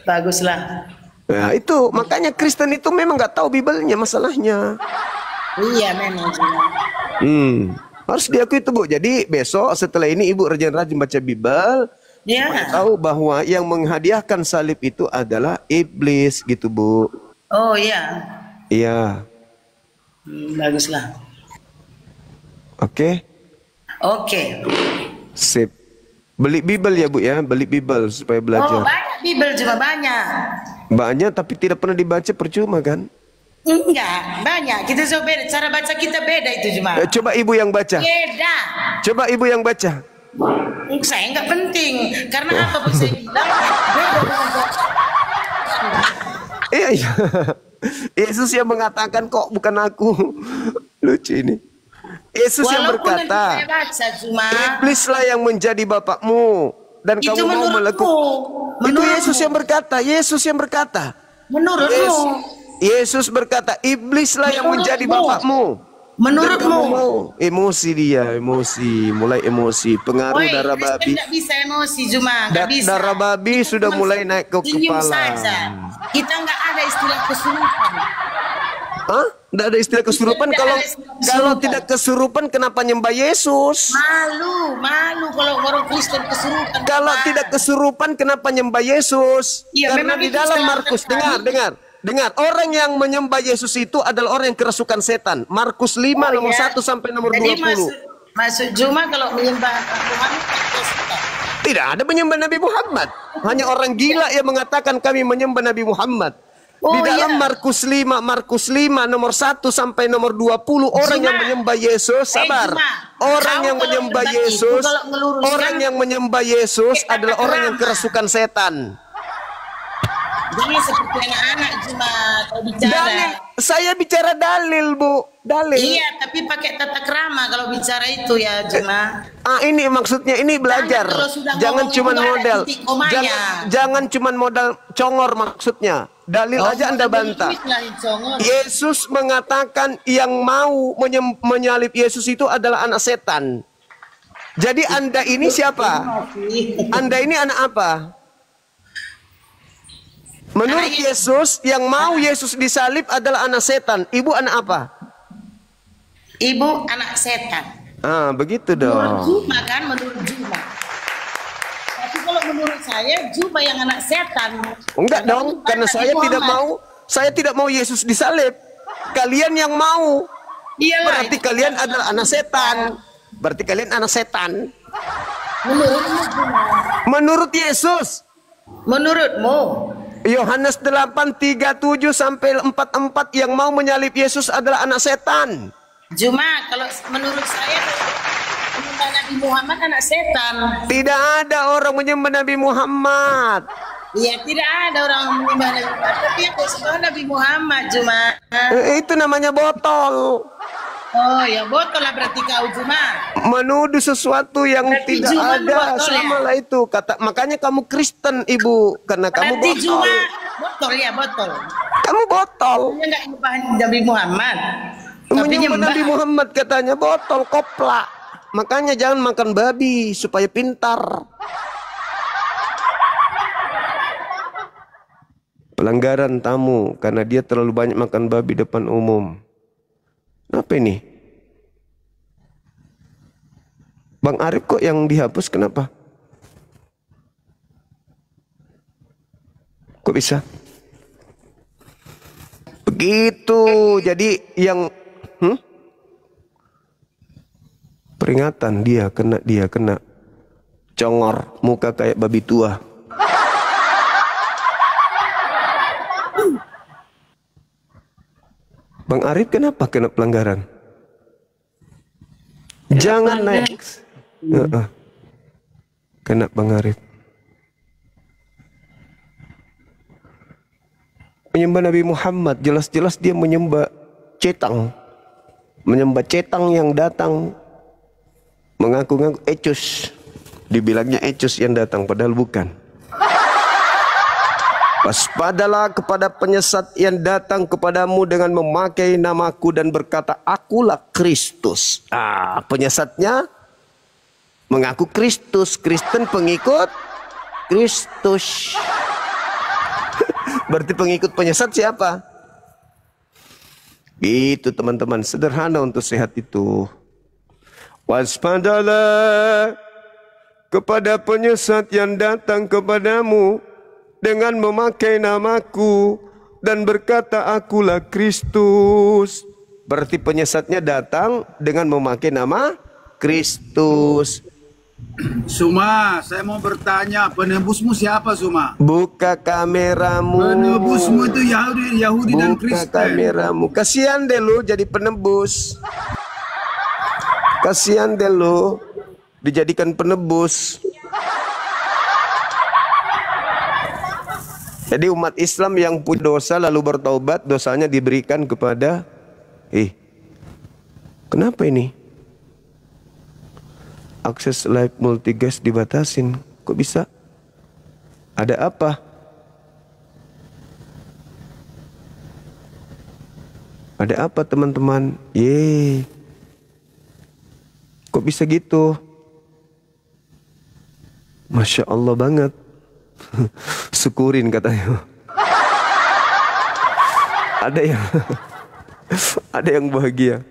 Baguslah. Nah, itu makanya Kristen itu memang nggak tahu Biblenya masalahnya. Iya memang. Harus diakui itu, Bu. Jadi besok setelah ini Ibu rajin-rajin baca Bible. Ya. Tahu bahwa yang menghadiahkan salib itu adalah iblis gitu, Bu. Oh iya. Iya. Baguslah. Oke. Oke. Sip. Beli Bible ya, Bu ya. Beli Bible supaya belajar. Oh, banyak Bible cuma banyak. Banyak tapi tidak pernah dibaca percuma kan? Enggak, banyak. Kita coba beda. Cara baca kita beda itu cuma. Coba Ibu yang baca. Beda. Coba Ibu yang baca. Saya nggak penting. Karena apa pun saya bilang. Iya, iya. Yesus yang mengatakan kok bukan aku. Lucu ini. Yesus yang berkata, iblislah yang menjadi bapakmu dan itu kamu mau melakukan. Itu Yesus yang berkata. Yesus yang berkata. Menurutmu. Yesus berkata, iblislah yang menjadi bapakmu. Menurutmu. Emosi dia, mulai emosi, pengaruh darah babi. Tidak bisa emosi cuma, nggak bisa. Darah babi sudah mulai naik ke kepala. Saja. Kita nggak ada istilah kesurupan. Hah? Tidak ada istilah kesurupan. Kalau tidak kesurupan, kenapa nyembah Yesus? Malu kalau orang Kristen kesurupan. Kalau tidak kesurupan, kenapa nyembah Yesus? Ya, karena di dalam Markus, dengar, orang yang menyembah Yesus itu adalah orang yang kerasukan setan. Markus 5 nomor 1 sampai nomor 20. Maksud Juma kalau menyembah Muhammad tidak ada menyembah Nabi Muhammad. Hanya orang gila yang mengatakan kami menyembah Nabi Muhammad. Di dalam Markus 5 nomor 1 sampai nomor 20 orang yang menyembah Yesus, sabar. Orang yang menyembah Yesus, adalah orang yang kerasukan setan. Jadi seperti anak-anak cuma kalau bicara. Dalil. Saya bicara dalil, Bu. Dalil. Iya, tapi pakai tata krama kalau bicara itu ya, Juma. Ini maksudnya ini belajar. Jangan cuma modal. Jangan cuma modal congor maksudnya. Dalil aja Anda bantah. Yesus mengatakan yang mau menyalib Yesus itu adalah anak setan. Jadi Anda ini siapa? Anda ini anak apa? Menurut Yesus, yang mau Yesus disalib adalah anak setan. Ibu anak apa? Ibu anak setan. Begitu dong. Menurut Juma kan, menurut Juma. Tapi kalau menurut saya, Juma yang anak setan. Enggak dong, karena saya tidak mau Yesus disalib. Kalian yang mau. Iyalah, berarti kalian adalah anak setan. Berarti kalian anak setan. Menurutmu gimana? Menurut Yesus. Menurutmu? Yohanes 8:37 sampai 44 yang mau menyalib Yesus adalah anak setan. Cuma kalau menurut saya menyembah Nabi Muhammad anak setan. Tidak ada orang menyembah Nabi Muhammad. Iya, tidak ada orang menyembah Nabi Muhammad. Tapi yang disembah Nabi Muhammad cuma. Itu namanya botol. Oh ya, botol lah berarti kau cuma. Menuduh sesuatu yang berarti tidak ada, sama lah itu kata. Makanya kamu Kristen, Ibu, karena kamu berarti botol. Cuma botol ya, botol. Kamu botol. Enggak nyembah Nabi Muhammad. Menyembah Nabi Muhammad katanya botol, koplak. Makanya jangan makan babi supaya pintar. Pelanggaran tamu karena dia terlalu banyak makan babi depan umum. Apa ini? Bang Arif kok yang dihapus, kenapa? Kok bisa? Begitu. Jadi yang peringatan dia kena congor, muka kayak babi tua. Bang Arif kenapa kena pelanggaran? Jangan next. Kena Bang Arif. Menyembah Nabi Muhammad, jelas-jelas dia menyembah cetang. Menyembah cetang yang datang mengaku-ngaku Ecus. Dibilangnya Ecus yang datang padahal bukan. Waspadalah kepada penyesat yang datang kepadamu dengan memakai namaku dan berkata, akulah Kristus. Penyesatnya mengaku Kristus. Kristen pengikut Kristus. Berarti pengikut penyesat siapa? Itu teman-teman, sederhana untuk sehat itu. Waspadalah kepada penyesat yang datang kepadamu dengan memakai namaku dan berkata akulah Kristus. Berarti penyesatnya datang dengan memakai nama Kristus. Suma, saya mau bertanya, penebusmu siapa Suma? Buka kameramu. Penebusmu itu Yahudi dan Kristen. Buka kameramu. Kasihan deh lu jadi penebus. Kasihan deh lu dijadikan penebus. Jadi umat Islam yang punya dosa lalu bertaubat, dosanya diberikan kepada kenapa ini? Akses live multicast dibatasin. Kok bisa? Ada apa? Ada apa teman-teman? Kok bisa gitu? Masya Allah banget. Syukurin katanya. Ada yang bahagia.